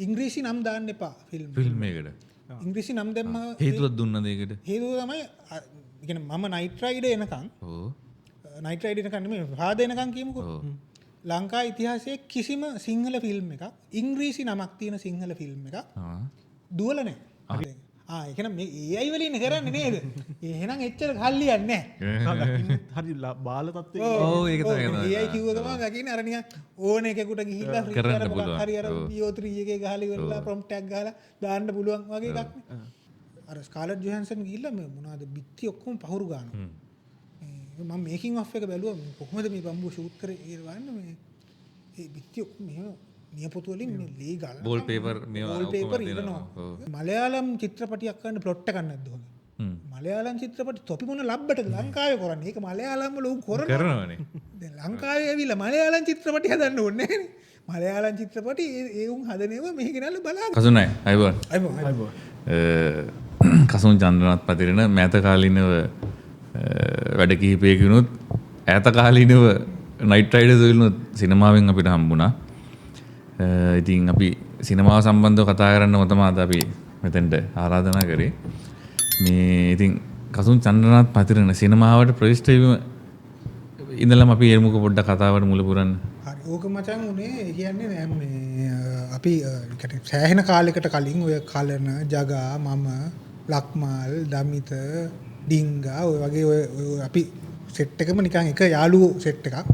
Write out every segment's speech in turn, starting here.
ඉංග්‍රීසි නම් දාන්න එපා ෆිල්ම් එකට. ඉංග්‍රීසි නම් දැම්ම හේතුවක් දුන්නද ඒකට? හේතුව තමයි කියන්නේ මම නයිට් රයිඩ් එනකන් ඔව්. නයිට් රයිඩ් එනකන් නෙමෙයි පාද එනකන් කියමුකෝ. ඔව්. ලංකා ඉතිහාසයේ කිසිම සිංහල ෆිල්ම් එකක් ඉංග්‍රීසි නමක් තියෙන සිංහල ෆිල්ම් එකක් ආ. දුවල නැහැ. ඒ කියන්නේ මේ AI වලින් කරන්නේ නේද? එහෙනම් එච්චර කල්ලියන්නේ නැහැ. හරි බාල තත්ත්වයේ ඔව් ඒක තමයි. AI කිව්ව ගමන් දකින්නේ අර නිකන් ඕන එකෙකුට ගිහිල්ලා free කරන්න කරලා පුළුවන්. හරි අර ඔව්. VO3 එකේ ගහලා ඉවරලා prompt එකක් ගහලා දාන්න පුළුවන් වගේ එකක් නේ. අර ස්කාලට් ජොහන්සන් ගිහිල්ලා මේ මොනවද බිත්ති ඔක්කොම පහුරු ගන්නවා. මම මේකින් ඔෆ් එක බැලුවා කොහොමද මේ බම්බු ෂූට් කරේ ඒ වань මේ ඒ බිත්ති ඔක්කොම මෙහෙම නියපොතු වලින් මේ ලී ගාලා බෝල් පේපර් මේවා බෝල් ඔක්කොම පේපර් දෙනවා. ඔව්. ඉරනවා. මලයාලම් චිත්‍රපටියක් ගන්න ප්ලොට් එකක් නැද්ද හොඳ? මලයාලම් චිත්‍රපටි තොපි මොන ලබ්බටද ලංකාවේ කරන්නේ? ඒක මලයාලම් වල උන් කරනවා. කරනවනේ. දැන් ලංකාවේ ඇවිල්ලා මලයාලම් චිත්‍රපටි හදන්න ඕනේ නැහැනේ. මලයාලම් චිත්‍රපටි ඒ උන් හදනේව මෙහි ගෙනල්ලා බලන්න. කසුනයි අයබෝන්. අයිබෝ. කසුන් චන්ද්‍රනාත් පතිරණ මෑත කාලිනව වැඩ කිහිපයකිනුත් ඈත කාලිනව නයිට් රයිඩර්ස් වලිනුත් සිනමාවෙන් අපිට හම්බුණා. ඉතින් අපි සිනමාව සම්බන්ධව කතා කරන්නම තමයි අද අපි මෙතෙන්ට ආරාධනා කරේ. මේ ඉතින් කසුන් චන්ද්‍රනාත් පතිරණ සිනමාවට ප්‍රවිෂ්ඨ වීම ඉඳලම අපි එමුක පොඩ්ඩක් කතාවට මුල පුරන්න. හරි. ඕක මචං උනේ කියන්නේ නෑ මේ අපි සෑහෙන කාලයකට කලින් ඔය කලන ජගා මම ලක්මාල් දමිත ඩිංගා ඔය වගේ ඔය අපි සෙට් එකම නිකන් එක යාළුවෝ සෙට් එකක්.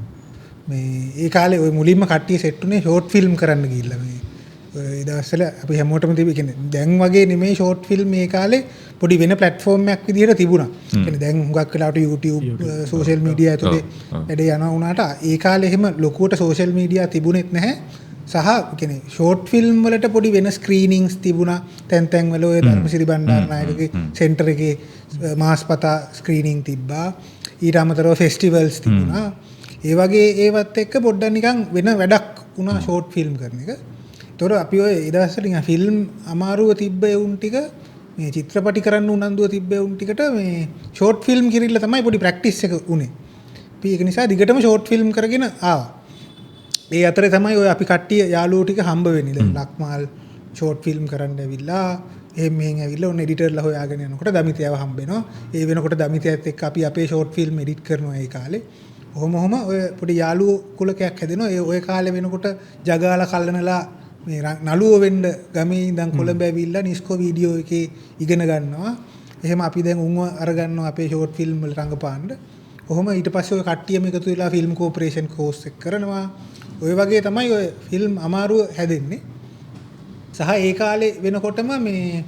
මේ ඒ කාලේ ඔය මුලින්ම කට්ටිය සෙට් උනේ ෂෝට් ෆිල්ම් කරන්න ගිහිල්ලා මේ ඔය දවස්වල අපි හැමෝටම තිබි කියන්නේ දැන් වගේ නෙමෙයි ෂෝට් ෆිල්ම් මේ කාලේ පොඩි වෙන ප්ලැට්ෆෝම් එකක් විදිහට තිබුණා. කියන්නේ දැන් හුඟක් වෙලාවට YouTube සෝෂල් මීඩියා ඇතුලේ වැඩේ යනවා වුණාට ඒ කාලේ එහෙම ලොකුවට සෝෂල් මීඩියා තිබුණෙත් නැහැ. සහ කියන්නේ ෂෝට් ෆිල්ම් වලට පොඩි වෙන ස්ක්‍රීනින්ග්ස් තිබුණා. තැන් තැන් වල ඔය ධර්මසිරි බණ්ඩාරනායකගේ සෙන්ටර් එකේ මාස්පතා ස්ක්‍රීනින්ග් තිබ්බා. ඊට අමතරව ෆෙස්ටිවල්ස් තිබුණා. ඒ වගේ ඒවත් එක්ක පොඩ්ඩක් නිකන් වෙන වැඩක් වුණා ෂෝට් ෆිල්ම් කරන එක. ඒතොර අපි ඔය ඒ දවස්වල නිකන් ෆිල්ම් අමාරුව තිබ්බ එවුන් ටික මේ චිත්‍රපටි කරන්න උනන්දුව තිබ්බ එවුන් ටිකට මේ ෂෝට් ෆිල්ම් කිරිල්ල තමයි පොඩි ප්‍රැක්ටිස් එක උනේ. අපි ඒක නිසා දිගටම ෂෝට් ෆිල්ම් කරගෙන ආවා. ඒ අතරේ තමයි ඔය අපි කට්ටිය යාළුවෝ ටික හම්බ වෙන්නේ. දැන් ලක්මාල් ෂෝට් ෆිල්ම් කරන්න ඇවිල්ලා එහෙම මෙහෙන් ඇවිල්ලා ඔන්න එඩිටර්ලා හොයාගෙන යනකොට දමිතයව හම්බ වෙනවා. ඒ වෙනකොට දමිතයත් එක්ක අපි අපේ ෂෝට් ෆිල්ම් එඩිට් කරනවා ඒ කාලේ. ඔහොම ඔය පොඩි යාළුවෝ කුලකයක් හැදෙනවා. ඒ ඔය කාලේ වෙනකොට ජගාලා කල්ලනලා මේ නළුවෝ වෙන්න ගමේ ඉඳන් කොළඹ ඇවිල්ලා නිස්කෝ වීඩියෝ එකේ ඉගෙන ගන්නවා. එහෙම අපි දැන් උන්ව අරගන්නවා අපේ ෂෝට් ෆිල්ම් වල රංගපාන්න. ඔහොම ඊට පස්සේ ඔය කට්ටියම එකතු වෙලා ෆිල්ම් කෝපරේෂන් කෝස් එක කරනවා. ඔය වගේ තමයි ඔය ෆිල්ම් අමාරුව හැදෙන්නේ. සහ ඒ කාලේ වෙනකොටම මේ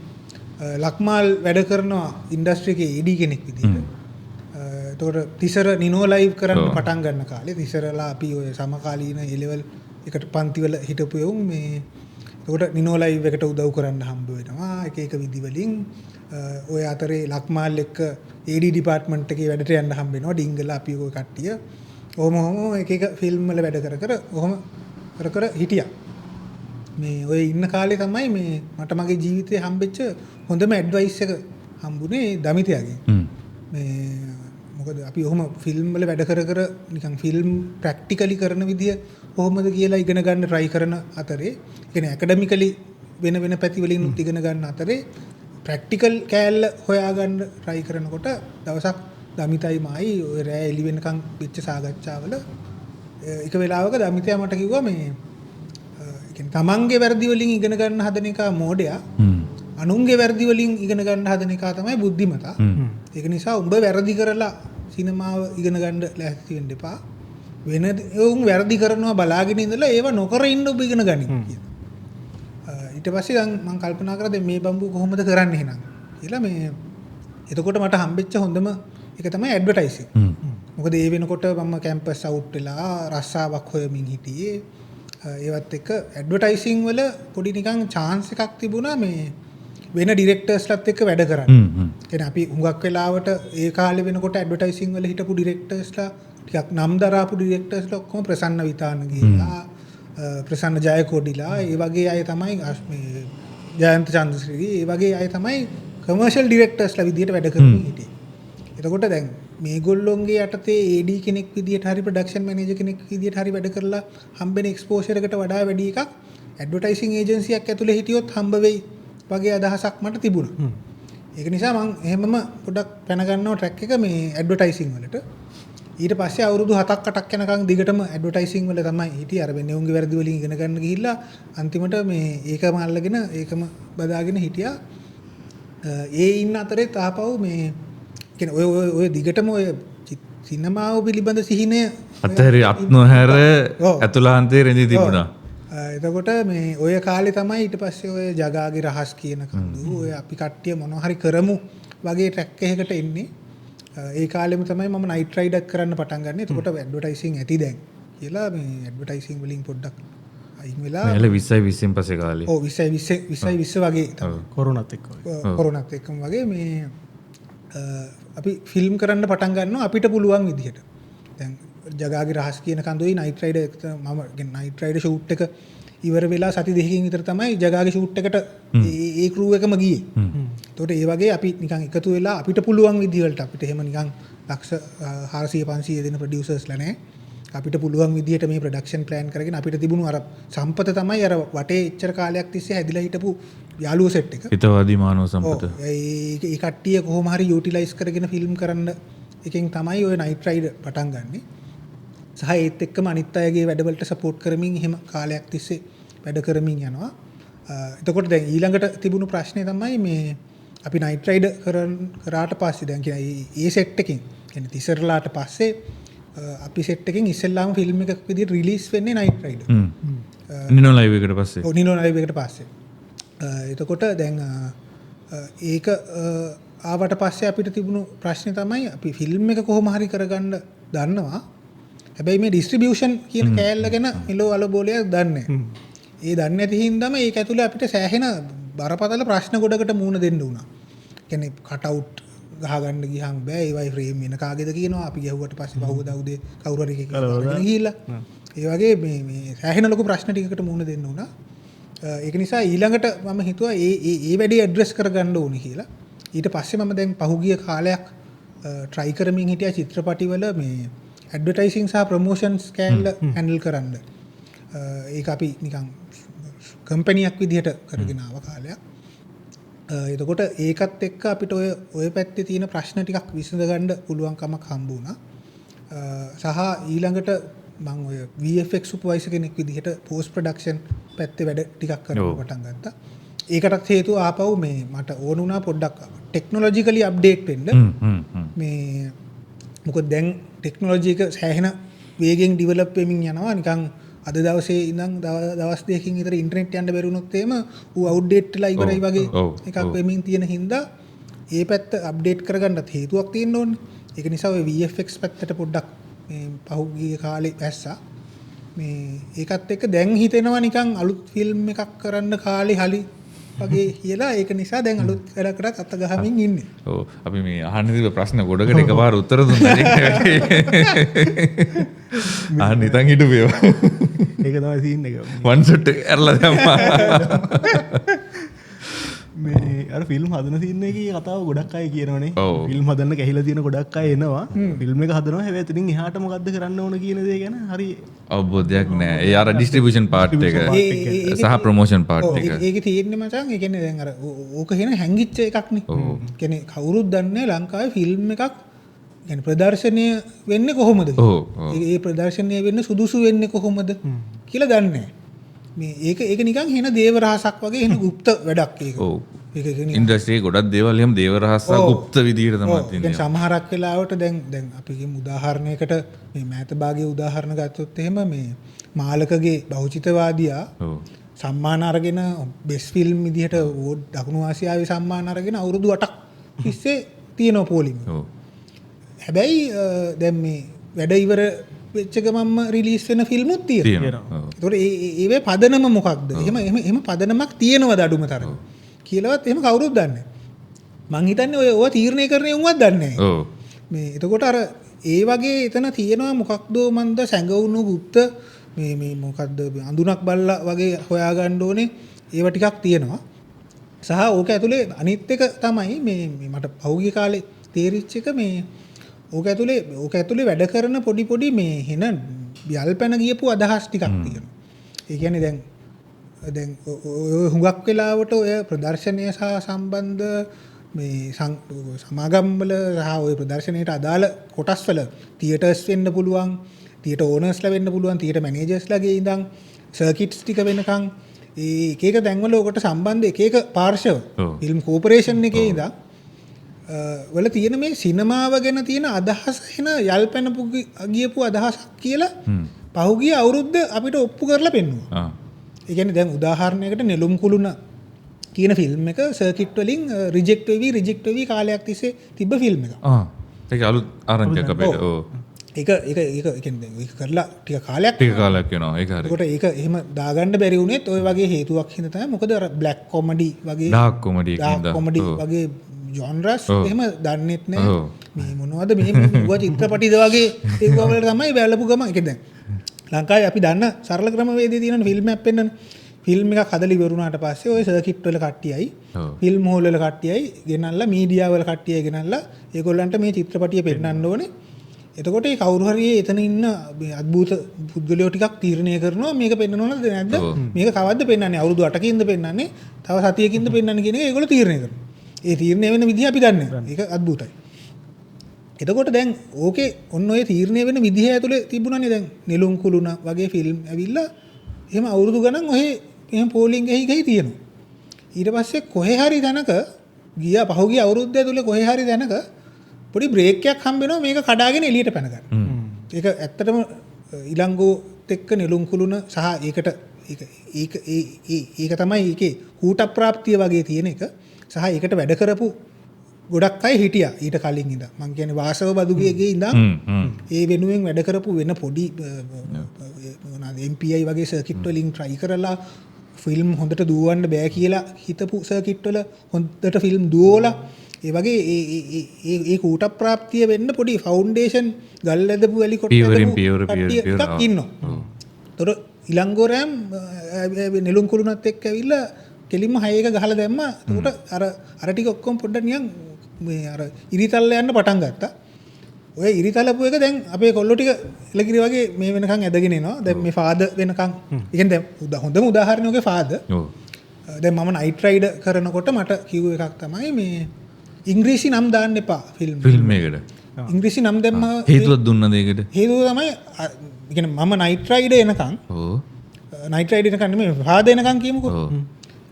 ලක්මාල් වැඩ කරනවා ඉන්ඩස්ට්‍රි එකේ ED කෙනෙක් විදිහට. එතකොට තිසර නිනෝ ලයිව් කරන්න පටන් ගන්න කාලේ තිසරලා අපි ඔය සමකාලීන A level එකට පන්තිවල හිටපු යවුන් මේ එතකොට නිනෝ ලයිව් එකට උදව් කරන්න හම්බ වෙනවා එක එක විදි වලින්. ඔය අතරේ ලක්මාල් එක්ක AD ඩිපාර්ට්මන්ට් එකේ වැඩට යන්න හම්බ වෙනවා ඩිංගලා අපි ඔය කට්ටිය. ඔහොම එක එක ෆිල්ම් වල වැඩ කර ඔහොම කර හිටියා. මේ ඔය ඉන්න කාලේ තමයි මේ මට මගේ ජීවිතේ හම්බෙච්ච හොඳම ඇඩ්වයිස් එක හම්බුනේ දමිතයාගෙන්. මේ මොකද අපි ඔහොම ෆිල්ම් වල වැඩ කර නිකන් ෆිල්ම් ප්‍රැක්ටිකලි කරන විදිය කොහොමද කියලා ඉගෙන ගන්න try කරන අතරේ කියන්නේ ඇකඩමිකලි වෙන පැති වලින් ඉගෙන ගන්න අතරේ ප්‍රැක්ටිකල් කෑල්ල හොයාගන්න try කරනකොට දවසක් දමිතයි මායි ඔය රෑ එළි වෙනකන් වෙච්ච සාකච්ඡාවල එක වෙලාවක දමිතයා මට කිව්වා මේ කියන්නේ තමන්ගේ වැරදි වලින් ඉගෙන ගන්න හදන එක මෝඩයා අනුන්ගේ වැරදි වලින් ඉගෙන ගන්න හදන එක තමයි බුද්ධිමතා. ඒක නිසා උඹ වැරදි කරලා සිනමාව ඉගෙන ගන්න ලෑස්ති වෙන්න එපා. වෙන උන් වැරදි කරනවා බලාගෙන ඉඳලා ඒව නොකර ඉන්න ඔබ ඉගෙන ගනින් කියලා. ඊට පස්සේ දැන් මම කල්පනා කරා දැන් මේ බම්බු කොහොමද කරන්නේ එහෙනම් කියලා මේ එතකොට මට හම්බෙච්ච හොඳම එක තමයි ඇඩ්වර්ටයිසින්. මොකද ඒ වෙනකොට මම කැම්පස් අවුට් වෙලා රස්සාවක් හොයමින් හිටියේ. ඒවත් එක්ක ඇඩ්වර්ටයිසින් වල පොඩි නිකන් chance එකක් තිබුණා මේ වෙන ඩිරෙක්ටර්ස්ලත් එක්ක වැඩ කරන්න. කියන්නේ අපි හුඟක් වෙලාවට ඒ කාලේ වෙනකොට ඇඩ්වර්ටයිසින් වල හිටපු ඩිරෙක්ටර්ස්ලා ටිකක් නම් දරාපු ඩිරෙක්ටර්ස්ලා ඔක්කොම ප්‍රසන්න විතාන ගිහිලා ප්‍රසන්න ජයකොඩිලා ඒ වගේ අය තමයි මේ ජයන්ත චන්ද්‍රශ්‍රී ඒ වගේ අය තමයි කමර්ෂල් ඩිරෙක්ටර්ස්ලා විදියට වැඩ කරමින් හිටියේ. එතකොට දැන් මේගොල්ලොන්ගේ යටතේ AD කෙනෙක් විදියට හරි ප්‍රොඩක්ෂන් මැනේජර් කෙනෙක් විදියට හරි වැඩ කරලා හම්බෙන එක්ස්පෝෂර් එකට වඩා වැඩි එකක් ඇඩ්වර්ටයිසිං ඒජන්සියක් ඇතුලේ හිටියොත් හම්බ වෙයි වගේ අදහසක් මට තිබුණා. ඒක නිසා මම එහෙමම පොඩක් පැන ගන්නවා ට්‍රැක් එක මේ ඇඩ්වර්ටයිසිං වලට. ඊට පස්සේ අවුරුදු 7ක් 8ක් යනකම් දිගටම ඇඩ්වර්ටයිසිං වල තමයි හිටියේ. අර වෙන්නේ උන්ගේ වැරදි වලින් ඉගෙන ගන්න ගිහිල්ලා අන්තිමට මේ ඒකම අල්ලගෙන ඒකම බදාගෙන හිටියා. ඒ ඉන්න අතරේ තාපව් මේ කියන්නේ ඔය දිගටම ඔය සිනමාව පිළිබඳ සිහිනය අතහැරි අත් නොහැර ඇතුළාන්තයේ රැඳී තිබුණා. එතකොට මේ ඔය කාලේ තමයි ඊට පස්සේ ඔය ජගාගේ රහස් කියන කඳු ඔය අපි කට්ටිය මොනවා හරි කරමු වගේ ට්‍රැක් එකකට එන්නේ. ඒ කාලෙම තමයි මම නයිට් රයිඩ් කරන්න පටන් ගන්න. එතකොට ඇඩ්වර්ටයිසිං ඇති දැන් කියලා මේ ඇඩ්වර්ටයිසිං වලින් පොඩ්ඩක් අයින් වෙලා මෙල 20 20න් පස්සේ කාලේ. ඔව් 20 වගේ තමයි. කොරෝනාත් එක්කම වගේ මේ අපි ෆිල්ම් කරන්න පටන් ගන්නවා අපිට පුළුවන් විදිහට. දැන් ජගාගේ රහස් කියන කඳුයි නයිට් රයිඩ් මම නයිට් රයිඩ් ෂූට් එක ඉවර වෙලා සති දෙකකින් විතර තමයි ජගාගේ ෂූට් එකට ඒ ක්‍රූ එකම ගියේ. එතකොට ඒ වගේ අපි නිකන් එකතු වෙලා අපිට පුළුවන් විදිහට අපිට එහෙම නිකන් ලක්ෂ 400 500 දෙන ප්‍රොඩියුසර්ස්ලා නැහැ. අපිට පුළුවන් විදිහට මේ ප්‍රොඩක්ෂන් ප්ලෑන් කරගෙන අපිට තිබුණු අර සම්පත තමයි අර වටේ එච්චර කාලයක් තිස්සේ හැදිලා හිටපු යාළුවෝ සෙට් එක. හිතවාදී මානව සම්පත. ඒ කට්ටිය කොහොම හරි යූටිලයිස් කරගෙන ෆිල්ම් කරන්න එකෙන් තමයි ඔය නයිට් රයිඩ් පටන් ගන්නෙ. සහ ඒත් එක්කම අනිත් අයගේ වැඩවලට සපෝට් කරමින් එහෙම කාලයක් තිස්සේ වැඩ කරමින් යනවා. එතකොට දැන් ඊළඟට තිබුණු ප්‍රශ්නේ තමයි මේ අපි නයිට් රයිඩ් කරාට පස්සේ දැන් කියන්නේ ඒ සෙට් එකකින් කියන්නේ තිසරලාට පස්සේ අපි සෙට් එකකින් ඉස්සෙල්ලාම ෆිල්ම් එකක් විදිහට රිලීස් වෙන්නේ නයිට් රයිඩ්. නිනෝ ලයිව් එකට පස්සේ. ඔව් නිනෝ ලයිව් එකට පස්සේ. එතකොට දැන් ඒක ආවට පස්සේ අපිට තිබුණු ප්‍රශ්නේ තමයි අපි ෆිල්ම් එක කොහොම හරි කරගන්න දන්නවා. හැබැයි මේ ඩිස්ට්‍රිබියුෂන් කියන කෑල්ල ගැන මෙලෝ අලබෝලයක් දන්නේ නැහැ. ඒ දන්නේ නැති හින්දාම ඒක ඇතුලේ අපිට සෑහෙන බරපතල ප්‍රශ්න ගොඩකට මුහුණ දෙන්න වුණා. කියන්නේ කට් අවුට් ගහගන්න ගියහම බෑ ඒවයි ෆ්‍රේම් වෙන කාගේද කියනවා අපි ගැහුවට පස්සේ බහුවදා උදේ කවුරු හරි එකකින් ගිහිල්ලා ඒ වගේ මේ සෑහෙන ලොකු ප්‍රශ්න ටිකකට මුහුණ දෙන්න වුණා. ඒක නිසා ඊළඟට මම හිතුවා ඒ වැඩේ ඇඩ්‍රස් කරගන්න ඕනේ කියලා. ඊට පස්සේ මම දැන් පහුගිය කාලයක් try කරමින් හිටියා චිත්‍රපටිවල මේ ඇඩ්වර්ටයිසිං සහ ප්‍රොමෝෂන්ස් කෑල්ල හැන්ඩල් කරන්න. ඒක අපි නිකන් කම්පැනියක් විදිහට කරගෙන ආව කාලයක්. එතකොට ඒකත් එක්ක අපිට ඔය පැත්තේ තියෙන ප්‍රශ්න ටිකක් විසඳගන්න පුළුවන් කමක් හම්බ වුණා. සහ ඊළඟට මම ඔය VFX සුපර්වයිසර් කෙනෙක් විදිහට පෝස්ට් ප්‍රොඩක්ෂන් පැත්තේ වැඩ ටිකක් කරන්න පටන් ගත්තා. ඒකටත් හේතුව ආපහු මේ මට ඕන වුණා පොඩ්ඩක් ටෙක්නොලොජිකලි අප්ඩේට් වෙන්න. මේ මොකද දැන් ටෙක්නොලොජි එක සෑහෙන වේගෙන් ඩිවෙලොප් වෙමින් යනවා. නිකන් අද දවසේ ඉඳන් දවස් දෙකකින් විතර ඉන්ටර්නෙට් යන්න බැරුණොත් එහෙම ඌ අවුට්ඩේට් වෙලා ඉවරයි වගේ එකක් වෙමින් තියෙන හින්දා ඒ පැත්ත අප්ඩේට් කරගන්නත් හේතුවක් තියෙන්න ඕනේ. ඒක නිසා ඔය VFX පැත්තට පොඩ්ඩක් මේ පහුගිය කාලේ ඇස්සා. මේ ඒකත් එක්ක දැන් හිතෙනවා නිකන් අලුත් ෆිල්ම් එකක් කරන්න කාලේ hali වගේ කියලා. ඒක නිසා දැන් අලුත් වැඩකට අත ගහමින් ඉන්නේ. ඔව් අපි මේ අහන්න තිබ්බ ප්‍රශ්න ගොඩකට එකපාර උත්තර දුන්නා නේ. අහන්න ඉතින් හිටුවේ. ඒක තමයි සීන් එක. වන් ෂොට් එක ඇරලා දැම්මා. මේ අර ෆිල්ම් හදන සීන් එකේ කතාව ගොඩක් අය කියනවනේ. ෆිල්ම් හදන්න කැහිලා තියෙන ගොඩක් අය එනවා. ෆිල්ම් එක හදනවා හැබැයි එතනින් එහාට මොකද්ද කරන්න ඕන කියන දේ ගැන හරි අවබෝධයක් නැහැ. ඒ අර ඩිස්ට්‍රිබියුෂන් පාර්ට් එක සහ ප්‍රොමෝෂන් පාර්ට් එක. ඒකේ තියෙන්නේ මචං ඒ කියන්නේ දැන් අර ඕක කියන හැංගිච්ච එකක් නේ. කියන්නේ කවුරුත් දන්නේ ලංකාවේ ෆිල්ම් එකක් يعني ප්‍රදර්ශනය වෙන්නේ කොහොමද? ඒ ප්‍රදර්ශනය වෙන්න සුදුසු වෙන්නේ කොහොමද කියලා දන්නේ නැහැ. මේ ඒක නිකන් වෙන දේව රහසක් වගේ වෙන গুপ্ত වැඩක් ඒක. ඔව්. ඒක ඉන්ඩස්ට්‍රි ගොඩක් දේවල් එහෙම දේව රහසක් গুপ্ত විදියට තමයි තියෙන්නේ. දැන් සමහරක් වෙලාවට දැන් අපි කියමු උදාහරණයකට මේ මෑත භාගයේ උදාහරණ ගත්තොත් එහෙම මේ මාලකගේ බහුචිතවාදියා සම්මාන අරගෙන බෙස්ට් ෆිල්ම් විදියට දකුණු ආසියාවේ සම්මාන අරගෙන අවුරුදු 8ක් තිස්සේ තියෙනවා පොලිම. හැබැයි දැන් මේ වැඩ ඉවර වෙච්ච ගමන්ම රිලීස් වෙන ෆිල්මුත් තියෙනවා. ඒතකොට ඒවේ පදනම මොකක්ද? එහෙම පදනමක් තියෙනවද අඩුම තරම? කියලාවත් එහෙම කවුරුත් දන්නේ නැහැ. මං හිතන්නේ ඔය තීරණය කරන්නේ උන්වත් දන්නේ නැහැ. මේ එතකොට අර ඒ වගේ එතන තියෙනවා මොකක්ද මන්ද සැඟවුණු গুপ্ত මේ මොකක්ද අඳුනක් බල්ලා වගේ හොයාගන්න ඕනේ. ඒව ටිකක් තියෙනවා. සහ ඕක ඇතුලේ අනිත් එක තමයි මේ මට පහුගිය කාලේ තේරිච්ච එක මේ ඕක ඇතුලේ වැඩ කරන පොඩි මේ හෙන යල්පැන ගියපු අදහස් ටිකක් තියෙනවා. ඒ කියන්නේ දැන් දැන් හුඟක් වෙලාවට ඔය ප්‍රදර්ශනය සහ සම්බන්ධ මේ සමාගම්වල සහ ඔය ප්‍රදර්ශනයට අදාළ කොටස්වල තියටර්ස් වෙන්න පුළුවන්, තියට ඕනර්ස්ලා වෙන්න පුළුවන්, තියට මැනේජර්ස්ලාගේ ඉඳන් සර්කිට්ස් ටික වෙනකන් ඒ එක එක තැන්වල ඔකට සම්බන්ධ එක එක පාර්ශව ෆිල්ම් කෝපරේෂන් එකේ ඉඳන් වල තියෙන මේ සිනමාව ගැන තියෙන අදහස එන යල්පැනපු ගියපු අදහසක් කියලා පහුගිය අවුරුද්ද අපිට ඔප්පු කරලා පෙන්නුවා. ඒ කියන්නේ දැන් උදාහරණයකට නෙළුම් කුළුණ කියන ෆිල්ම් එක සර්කිට් වලින් රිජෙක්ට් වෙවි කාලයක් තිස්සේ තිබ්බ ෆිල්ම් එකක්. ඒක අලුත් ආරංචියක් අපිට. ඒක කියන්නේ ඒක කරලා ටික කාලයක් වෙනවා. ඒක හරි. ඒකට ඒක එහෙම දාගන්න බැරි වුණෙත් ওই වගේ හේතුවක් හින්දා තමයි. මොකද අර බ්ලැක් කොමඩි වගේ ඩාර්ක් කොමඩි වගේ ජොන්රස් එහෙම දන්නෙත් නැහැ. මේ මොනවද මේ ඌව චිත්‍රපටිද වගේ ඒව වලට තමයි බැලපු ගම. ඒක දැන් ලංකාවේ අපි දන්න සරල ක්‍රමවේදයේ තියෙන ෆිල්ම් එකක් පෙන්නන. ෆිල්ම් එකක් හදලා ඉවරුණාට පස්සේ ওই සර්කිට් වල කට්ටියයි ෆිල්ම් හෝල් වල කට්ටියයි ගෙනල්ලා මීඩියා වල කට්ටියයි ගෙනල්ලා ඒගොල්ලන්ට මේ චිත්‍රපටිය පෙන්නන්න ඕනේ. එතකොට ඒ කවුරු හරි එතන ඉන්න අద్భుත පුද්ගලයෝ ටිකක් තීරණය කරනවා මේක පෙන්නනවද නැද්ද? මේක කවද්ද පෙන්නන්නේ? අවුරුදු 8කින්ද පෙන්නන්නේ? තව සතියකින්ද පෙන්නන්නේ කියන එක ඒගොල්ලෝ තීරණය කරනවා. ඒ තීරණය වෙන විදිහ අපි දන්නේ නැහැ. ඒක අద్భుතයි. එතකොට දැන් ඕකේ ඔන්න ඔය තීරණය වෙන විදිහ ඇතුලේ තිබුණානේ දැන් නෙළුම් කුළුණ වගේ ෆිල්ම් ඇවිල්ලා එහෙම අවුරුදු ගණන් ඔහේ එහෙම පෝලිං ගහයි තියෙනවා. ඊට පස්සේ කොහේ හරි තැනක පහුගිය අවුරුද්ද ඇතුලේ කොහේ හරි තැනක පොඩි බ්‍රේක් එකක් හම්බ වෙනවා මේක කඩාගෙන එළියට පැන ගන්න. ඒක ඇත්තටම ඉලංගෝත් එක්ක නෙළුම් කුළුණ සහ ඒක තමයි ඒකේ කූට ප්‍රාප්තිය වගේ තියෙන එක සහ ඒකට වැඩ කරපු ගොඩක් අය හිටියා ඊට කලින් ඉඳන්. මං කියන්නේ වාසව බදුගේගේ ඉඳන් ඒ වෙනුවෙන් වැඩ කරපු වෙන පොඩි මොනවාද MPI වගේ සර්කිට් වලින් try කරලා ෆිල්ම් හොඳට දුවන්න බෑ කියලා හිතපු සර්කිට් වල හොඳට ෆිල්ම් දුවලා ඒ වගේ ඒ කූට ප්‍රාප්තිය වෙන්න පොඩි ෆවුන්ඩේෂන් ගල් ඇදපු වැලි කොට ටිකක් ඉන්නවා. ඒතර ඉලංගෝරෑම් නෙළුම් කුළුණත් එක්ක ඇවිල්ලා කෙලින්ම හය එක ගහලා දැම්මා. ඒකට අර ටික ඔක්කොම පොඩ්ඩක් නිකන් මේ අර ඉරිතල්ල යන්න පටන් ගත්තා. ඔය ඉරිතලපු එක දැන් අපේ කොල්ලෝ ටික එලකිරි වගේ මේ වෙනකන් ඇදගෙන එනවා. දැන් මේ ෆාදර් වෙනකන්. ඒ කියන්නේ දැන් හොඳම උදාහරණය ඔගේ ෆාදර්. දැන් මම නයිට් රයිඩ් කරනකොට මට කිව්ව එකක් තමයි මේ ඉංග්‍රීසි නම් දාන්න එපා ෆිල්ම් එකට. ඉංග්‍රීසි නම් දැම්ම හේතුවක් දුන්නද ඒකට? හේතුව තමයි කියන්නේ මම නයිට් රයිඩ් එනකන් නයිට් රයිඩ් එනකන් නෙමෙයි ෆාදර් එනකන් කියමුකෝ.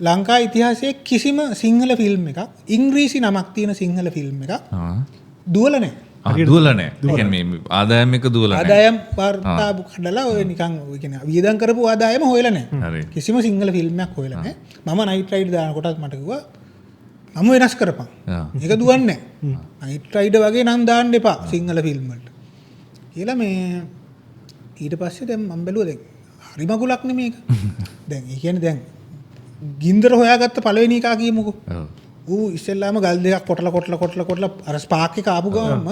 ලංකා ඉතිහාසයේ කිසිම සිංහල ෆිල්ම් එකක් ඉංග්‍රීසි නමක් තියෙන සිංහල ෆිල්ම් එකක් දුවලා නැහැ. දුවලා නැහැ. ඒ කියන්නේ මේ ආදායම් එක දුවලා නැහැ. ආදායම් වාර්තා කඩලා ඔය නිකන් ඔය කියන්නේ වියදම් කරපු ආදායම හොයලා නැහැ. කිසිම සිංහල ෆිල්ම් එකක් හොයලා නැහැ. මම නයිට් රයිඩ් දානකොටත් මට කිව්වා මම වෙනස් කරපන්. ඒක දුවන්නේ නැහැ. නයිට් රයිඩ් වගේ නම් දාන්න එපා සිංහල ෆිල්ම් වලට. කියලා මේ ඊට පස්සේ දැන් මම බැලුවා දැන් හරි මගුලක් නෙමේ මේක. දැන් ඒ කියන්නේ දැන් ගින්දර හොයාගත්ත පළවෙනි එකා කියමුකෝ. ඌ ඉස්සෙල්ලාම ගල් දෙකක් කොටලා අර ස්පාක් එක ආපු ගමන්ම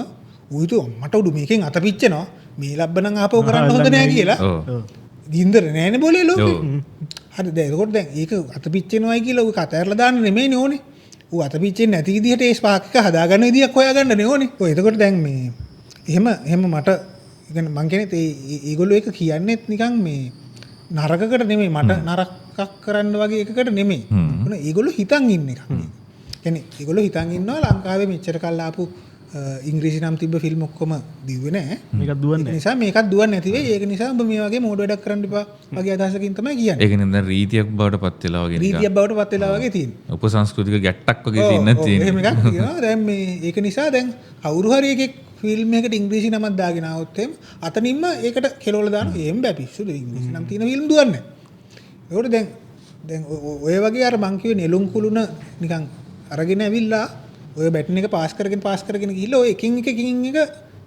ඌ හිතුවා මට උඩු මේකෙන් අත පිච්චෙනවා. මේ ලබ්බනම් ආපහු කරන්න හොඳ නෑ කියලා. ගින්දර නෑනේ බෝලේ ලෝකේ. හරි දැන් එතකොට දැන් ඒක අත පිච්චෙනවයි කියලා ඌ කතරලා දාන්න නෙමෙයිනේ ඕනේ. ඌ අත පිච්චෙන්නේ නැති විදිහට ඒ ස්පාක් එක හදාගන්න විදියක් හොයාගන්නනේ ඕනේ. ඔය එතකොට දැන් මේ එහෙම මට يعني මං කියන්නේ ඒගොල්ලෝ ඒක කියන්නේත් නිකන් මේ නරකකට නෙමෙයි මට නරකක් කරන්න වගේ එකකට නෙමෙයි. මොන ඒගොල්ලෝ හිතන් ඉන්න එකක්. කියන්නේ ඒගොල්ලෝ හිතන් ඉන්නවා ලංකාවේ මෙච්චර කල් ආපු ඉංග්‍රීසි නම් තිබ්බ ෆිල්ම් ඔක්කොම දිව්වේ නැහැ. මේකත් දුවන්නේ නැහැ. ඒ නිසා මේකත් දුවන්නේ නැති වෙයි. ඒක නිසා ඔබ මේ වගේ මෝඩ වැඩක් කරන්න එපා වගේ අදහසකින් තමයි කියන්නේ. ඒක නේ දැන් රීතියක් බවට පත් වෙලා වගේ නිකන්. රීතියක් බවට පත් වෙලා වගේ තියෙනවා. උපසංස්කෘතික ගැට්ටක් වගේ තියෙනවා. එහෙම එකක් තියෙනවා. දැන් මේ ඒක නිසා දැන් කවුරු හරි එකෙක් ෆිල්ම් එකකට ඉංග්‍රීසි නමක් දාගෙන આવොත් එහෙම අතනින්ම ඒකට කෙලවල දානවා. එහෙම බෑ පිස්සුද ඉංග්‍රීසි නම් තියෙන ෆිල්ම් දුවන්නේ නැහැ. ඒකට දැන් ඔය වගේ අර මං කිව්වේ නෙළුම් කුළුණ නිකන් අරගෙන ඇවිල්ලා ඔය බැටන් එක පාස් කරගෙන ගිහිල්ලා ඔය එකින් එක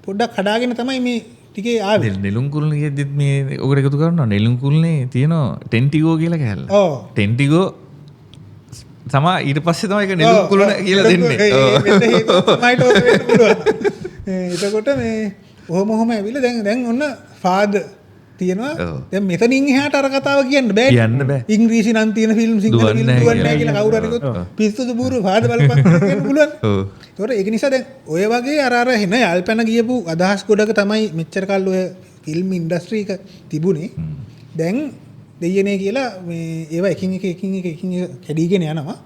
පොඩ්ඩක් කඩාගෙන තමයි මේ ටිකේ ආවේ. නෙළුම් කුළුණ කියද්දිත් මේ ඔකට එකතු කරනවා නෙළුම් කුළුණේ තියෙනවා ටෙන්ටිගෝ කියලා කැලල. ඔව්. ටෙන්ටිගෝ තමා ඊට පස්සේ තමයි ඒක නෙළුම් කුළුණ කියලා දෙන්නේ. එතකොට මේ ඔහොම ඇවිල්ලා දැන් ඔන්න ෆාදර් තියෙනවා. දැන් මෙතනින් එහාට අර කතාව කියන්න බෑ. ඉංග්‍රීසි නම් තියෙන ෆිල්ම් සිංහල ෆිල්ම් දුවන්නේ නැහැ කියලා කවුරු හරි කිව්වොත් පිස්සුද බూరు ෆාදර් බලපන් කියන්න පුළුවන්. ඒතකොට ඒක නිසා දැන් ඔය වගේ අර එන යල්පැන ගියපු අදහස් ගොඩක තමයි මෙච්චර කල් ඔය ෆිල්ම් ඉන්ඩස්ට්‍රි එක තිබුණේ. දැන් දෙයනේ කියලා මේ ඒවා එකින් එක කැඩීගෙන යනවා.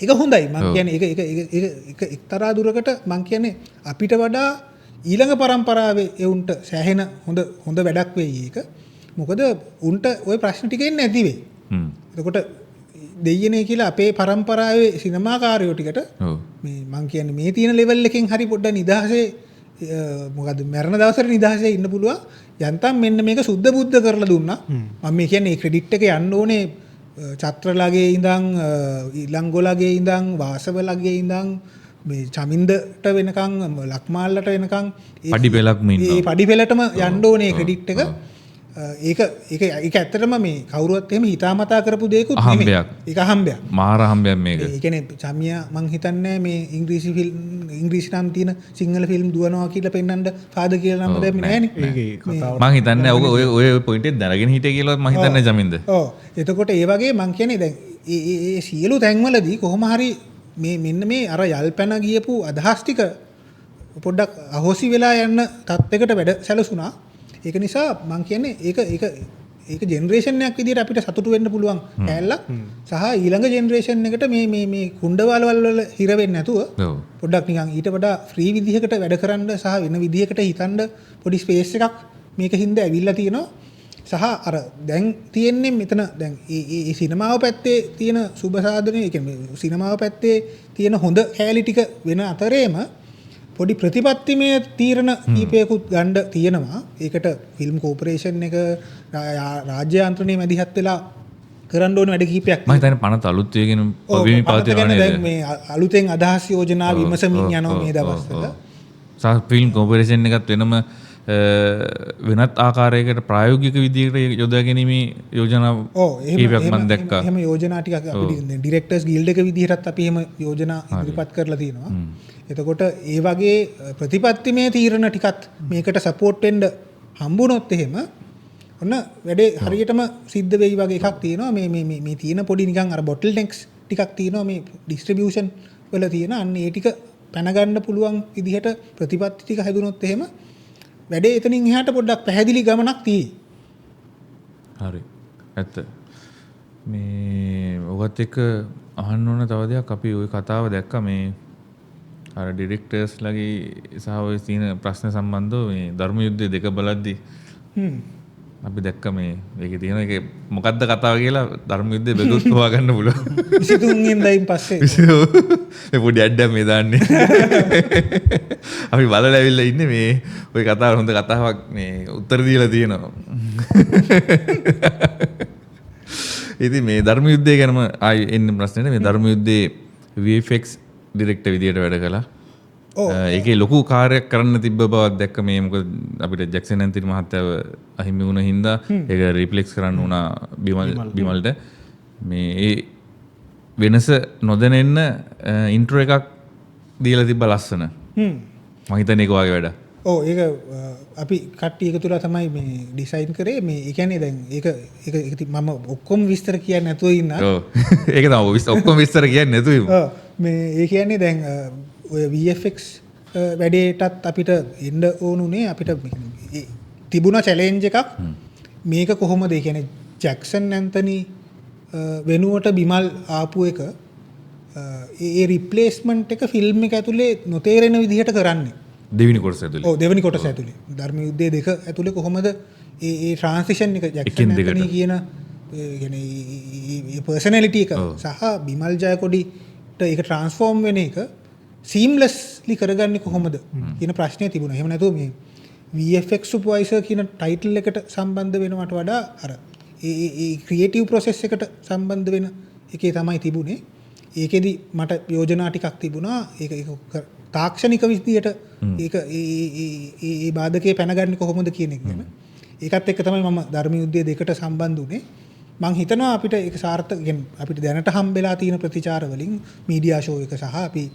ඒක හොඳයි මං කියන්නේ ඒක එක්තරා දුරකට මං කියන්නේ අපිට වඩා ඊළඟ පරම්පරාවේ එවුන්ට සෑහෙන හොඳ වැඩක් වෙයි ඒක. මොකද උන්ට ওই ප්‍රශ්න ටික එන්නේ නැති වෙයි. එතකොට දෙයනේ කියලා අපේ පරම්පරාවේ සිනමාකාරයෝ ටිකට මේ මං කියන්නේ මේ තියෙන ලෙවල් එකෙන් හරි පොඩ්ඩක් නිදහසේ මොකද මරණ දවසට නිදහසේ ඉන්න පුළුවන්. යන්තම් මෙන්න මේක සුද්ධ බුද්ධ කරලා දුන්නා. මම මේ කියන්නේ මේ ක්‍රෙඩිට් එක යන්න ඕනේ චත්‍රලගේ ඉඳන් ඊළංගොලගේ ඉඳන් වාසවලගේ ඉඳන් මේ චමින්දට වෙනකන් ලක්මාල්ලට වෙනකන් පඩි පෙලක්ම ඉන්නවා. ඒ පඩි පෙලටම යන්න ඕනේ ක්‍රෙඩිට් එක. ඒක ඇත්තටම මේ කවුරුවත් එහෙම හිතාමතා කරපු දෙයක්වත් නෙමෙයි. ඒක අහම්බයක්. මාර අහම්බයක් මේක. ඒ කියන්නේ චමියා මං හිතන්නේ මේ ඉංග්‍රීසි නම් තියෙන සිංහල ෆිල්ම් දුවනවා කියලා පෙන්නන්න ෆාදර් කියලා නම් දැම්මේ නෑනේ. මං හිතන්නේ ඔය පොයින්ට් එක දැනගෙන හිටිය කියලාවත් මං හිතන්නේ චමින්ද. ඔව්. එතකොට ඒ වගේ මං කියන්නේ දැන් ඒ සියලු තැන්වලදී කොහොම හරි මෙන්න මේ අර යල්පැන ගියපු අදහස් ටික පොඩ්ඩක් අහෝසි වෙලා යන්න තත්යකට වැඩ සැලසුණා. ඒක නිසා මං කියන්නේ ඒක ජෙනරේෂන් එකක් විදිහට අපිට සතුටු වෙන්න පුළුවන් කෑල්ලක් සහ ඊළඟ ජෙනරේෂන් එකට මේ කුණ්ඩවල වල හිර වෙන්නේ නැතුව පොඩ්ඩක් නිකන් ඊට වඩා ෆ්‍රී විදිහකට වැඩ කරන්න සහ වෙන විදිහකට හිතන්න පොඩි ස්පේස් එකක් මේකින්ද ඇවිල්ලා තියෙනවා. සහ අර දැන් තියෙන්නේ මෙතන දැන් ඒ සිනමාව පැත්තේ තියෙන සුබ සාධනේ ඒ කියන්නේ සිනමාව පැත්තේ තියෙන හොඳ කැලි ටික වෙන අතරේම පොඩි ප්‍රතිපත්තිමය තීරණ කීපයකුත් ගන්න තියෙනවා. ඒකට ෆිල්ම් කෝපරේෂන් එක රාජ්‍ය යන්ත්‍රණයේ මැදිහත් වෙලා කරන්න ඕන වැඩ කීපයක්. මම හිතන්නේ පනත අලුත් වේගෙන පොවිමි පවතිනවා නේද? දැන් මේ අලුතෙන් අදහස් යෝජනා විමසමින් යනවා මේ දවස්වල. සහ ෆිල්ම් කෝපරේෂන් එකත් වෙනම වෙනත් ආකාරයකට ප්‍රායෝගික විදිහට යොදා ගැනීමේ යෝජනා කීපයක් මම දැක්කා. එහෙම යෝජනා ටිකක් අපිට ඩිරෙක්ටර්ස් ගිල්ඩ් එක විදිහටත් අපි එහෙම යෝජනා ඉදිරිපත් කරලා තියෙනවා. එතකොට ඒ වගේ ප්‍රතිපත්තිමය තීරණ ටිකත් මේකට සපෝට් වෙන්න හම්බුනොත් එහෙම ඔන්න වැඩේ හරියටම සිද්ධ වෙයි වගේ එකක් තියෙනවා. මේ තියෙන පොඩි නිකන් අර බොටල් නෙක්ස් ටිකක් තියෙනවා මේ ඩිස්ට්‍රිබියුෂන් වල තියෙන. අන්න ඒ ටික පැන ගන්න පුළුවන් විදිහට ප්‍රතිපත්ති ටික හැදුනොත් එහෙම වැඩේ එතනින් එහාට පොඩ්ඩක් පැහැදිලි ගමනක් තියෙයි. හරි. ඇත්ත. මේ ඔයත් එක්ක අහන්න ඕන තව දෙයක් අපි ওই කතාව දැක්කා මේ අර ඩිරෙක්ටර්ස් ලගේ සහ ඔය තියෙන ප්‍රශ්න සම්බන්ධව මේ ධර්ම යුද්ධය දෙක බලද්දි අපි දැක්ක මේ ඒකේ තියෙන එක මොකද්ද කතාව කියලා ධර්ම යුද්ධය බෙදුත් හොයාගන්න පුළුවන්. 23 ඉඳන් පස්සේ මේ පොඩි ඇඩ්ඩක් මේ දාන්නේ. අපි බලලා ඇවිල්ලා ඉන්නේ මේ ওই කතාව හොඳ කතාවක් මේ උත්තර දීලා තියෙනවා. ඉතින් මේ ධර්ම යුද්ධය ගැනම ආයි එන්න ප්‍රශ්නේ මේ ධර්ම යුද්ධයේ VFX ඩිරෙක්ටර් විදියට වැඩ කළා. ඒකේ ලොකු කාර්යයක් කරන්න තිබ්බ බවක් දැක්ක මේ මොකද අපිට ජැක්සන් ඇන්තනි මහත්තයාව අහිමි වුණ හින්දා ඒක රිප්ලෙක්ස් කරන්න වුණා බිමල්ට. මේ ඒ වෙනස නොදැනෙන්න ඉන්ට්‍රෝ එකක් දීලා තිබ්බ ලස්සන. මම හිතන්නේ ඒක වගේ වැඩ. ඔව් ඒක අපි කට්ටිය එකතුලා තමයි මේ ඩිසයින් කරේ මේ ඒ කියන්නේ දැන් ඒක මම ඔක්කොම විස්තර කියන්නේ නැතුව ඉන්නා. ඔව් ඒක තමයි ඔක්කොම විස්තර කියන්නේ නැතුව ඉමු. ඔව් මේ ඒ කියන්නේ දැන් ඔය VFX වැඩේටත් අපිට එන්න ඕනුනේ අපිට තිබුණ චැලෙන්ජ් එකක් මේක කොහොමද ඒ කියන්නේ ජැක්සන් ඇන්තනි වෙනුවට බිමල් ආපු එක ඒ රිප්ලේස්මන්ට් එක ෆිල්ම් එක ඇතුලේ නොතේරෙන විදිහට කරන්නේ. දෙවෙනි කොටස ඇතුලේ. ඔව් දෙවෙනි කොටස ඇතුලේ. ධර්ම යුද්ධයේ දෙක ඇතුලේ කොහොමද ඒ ට්‍රාන්සිෂන් එක ජැක්සන් ඇන්තනි කියන يعني ඒ පර්සනැලිටි එක සහ බිමල් ජයකොඩිට ඒක ට්‍රාන්ස්ෆෝම් වෙන එක සීම්ලස්ලි කරගන්නේ කොහොමද කියන ප්‍රශ්නය තිබුණා. එහෙම නැතුව මේ VFX සුපර්වයිසර් කියන ටයිටල් එකට සම්බන්ධ වෙනවට වඩා අර ඒ ක්‍රියේටිව් ප්‍රොසෙස් එකට සම්බන්ධ වෙන එකේ තමයි තිබුණේ. ඒකෙදි මට යෝජනා ටිකක් තිබුණා. ඒක තාක්ෂණික විදියට ඒක ඒ බාධකේ පැනගන්නේ කොහොමද කියන එක ගැන. ඒකත් එක්ක තමයි මම ධර්ම යුද්ධය දෙකට සම්බන්ධ වුණේ. මං හිතනවා අපිට ඒක සාර්ථක අපිට දැනට හම්බෙලා තියෙන ප්‍රතිචාර වලින් මීඩියා ෂෝ එක සහ අපි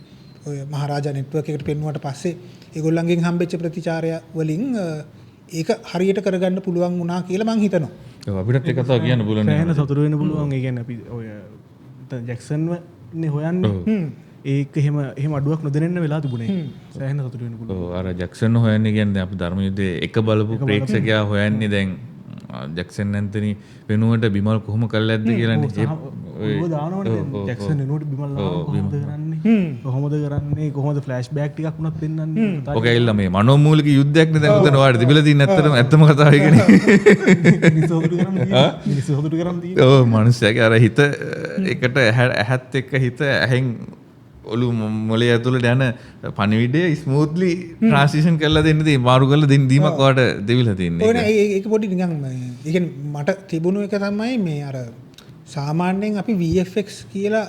ඔය මහරජා නෙට්වර්ක් එකට පෙන්වුවට පස්සේ ඒගොල්ලන්ගෙන් හම්බෙච්ච ප්‍රතිචාරය වලින් ඒක හරියට කරගන්න පුළුවන් වුණා කියලා මං හිතනවා. ඔව් අපිට ඒක කතාව කියන්න පුළුවන් නේ. සෑහෙන සතුටු වෙන්න පුළුවන්. ඒ කියන්නේ අපි ඔය ජැක්සන්වනේ හොයන්නේ. ඒක එහෙම අඩුවක් නොදෙනෙන්න වෙලා තිබුණේ. සෑහෙන සතුටු වෙන්න පුළුවන්. ඔව් අර ජැක්සන් හොයන්නේ කියන්නේ අපි ධර්ම යුද්ධයේ එක බලපු ප්‍රේක්ෂකයා හොයන්නේ දැන් ජැක්සන් ඇන්තනි වෙනුවට බිමල් කොහොම කරලා ඇද්ද කියලානේ ජැක්සන් වෙනුවට බිමල් කොහොමද කරන්නේ කොහොමද කරන්නේ කොහොමද ෆ්ලෑෂ් බෑක් ටිකක් උනත් පෙන්වන්නේ ඔක ඇවිල්ලා මේ මනෝමූලික යුද්ධයක් නේ දැන් උතන ඔයාලට තිබිලා තියෙන ඇත්තම කතාව කියන්නේ මිනිස්සු හොදුට කරන් තියෙන්නේ ඔව් මිනිස්සයාගේ අර හිත එකට ඇහත් එක්ක හිත ඇහෙන් ඔලු මොලේ ඇතුළට යන පණිවිඩය ස්මූත්ලි ට්‍රාන්සිෂන් කරලා දෙන්න තියෙන මාරු කරලා දෙන්න දීමක් ඔයාලට දෙවිලා තියෙන්නේ. ඔය ඒක පොඩි නිකන් ඒ කියන්නේ මට තිබුණු එක තමයි මේ අර සාමාන්‍යයෙන් අපි VFX කියලා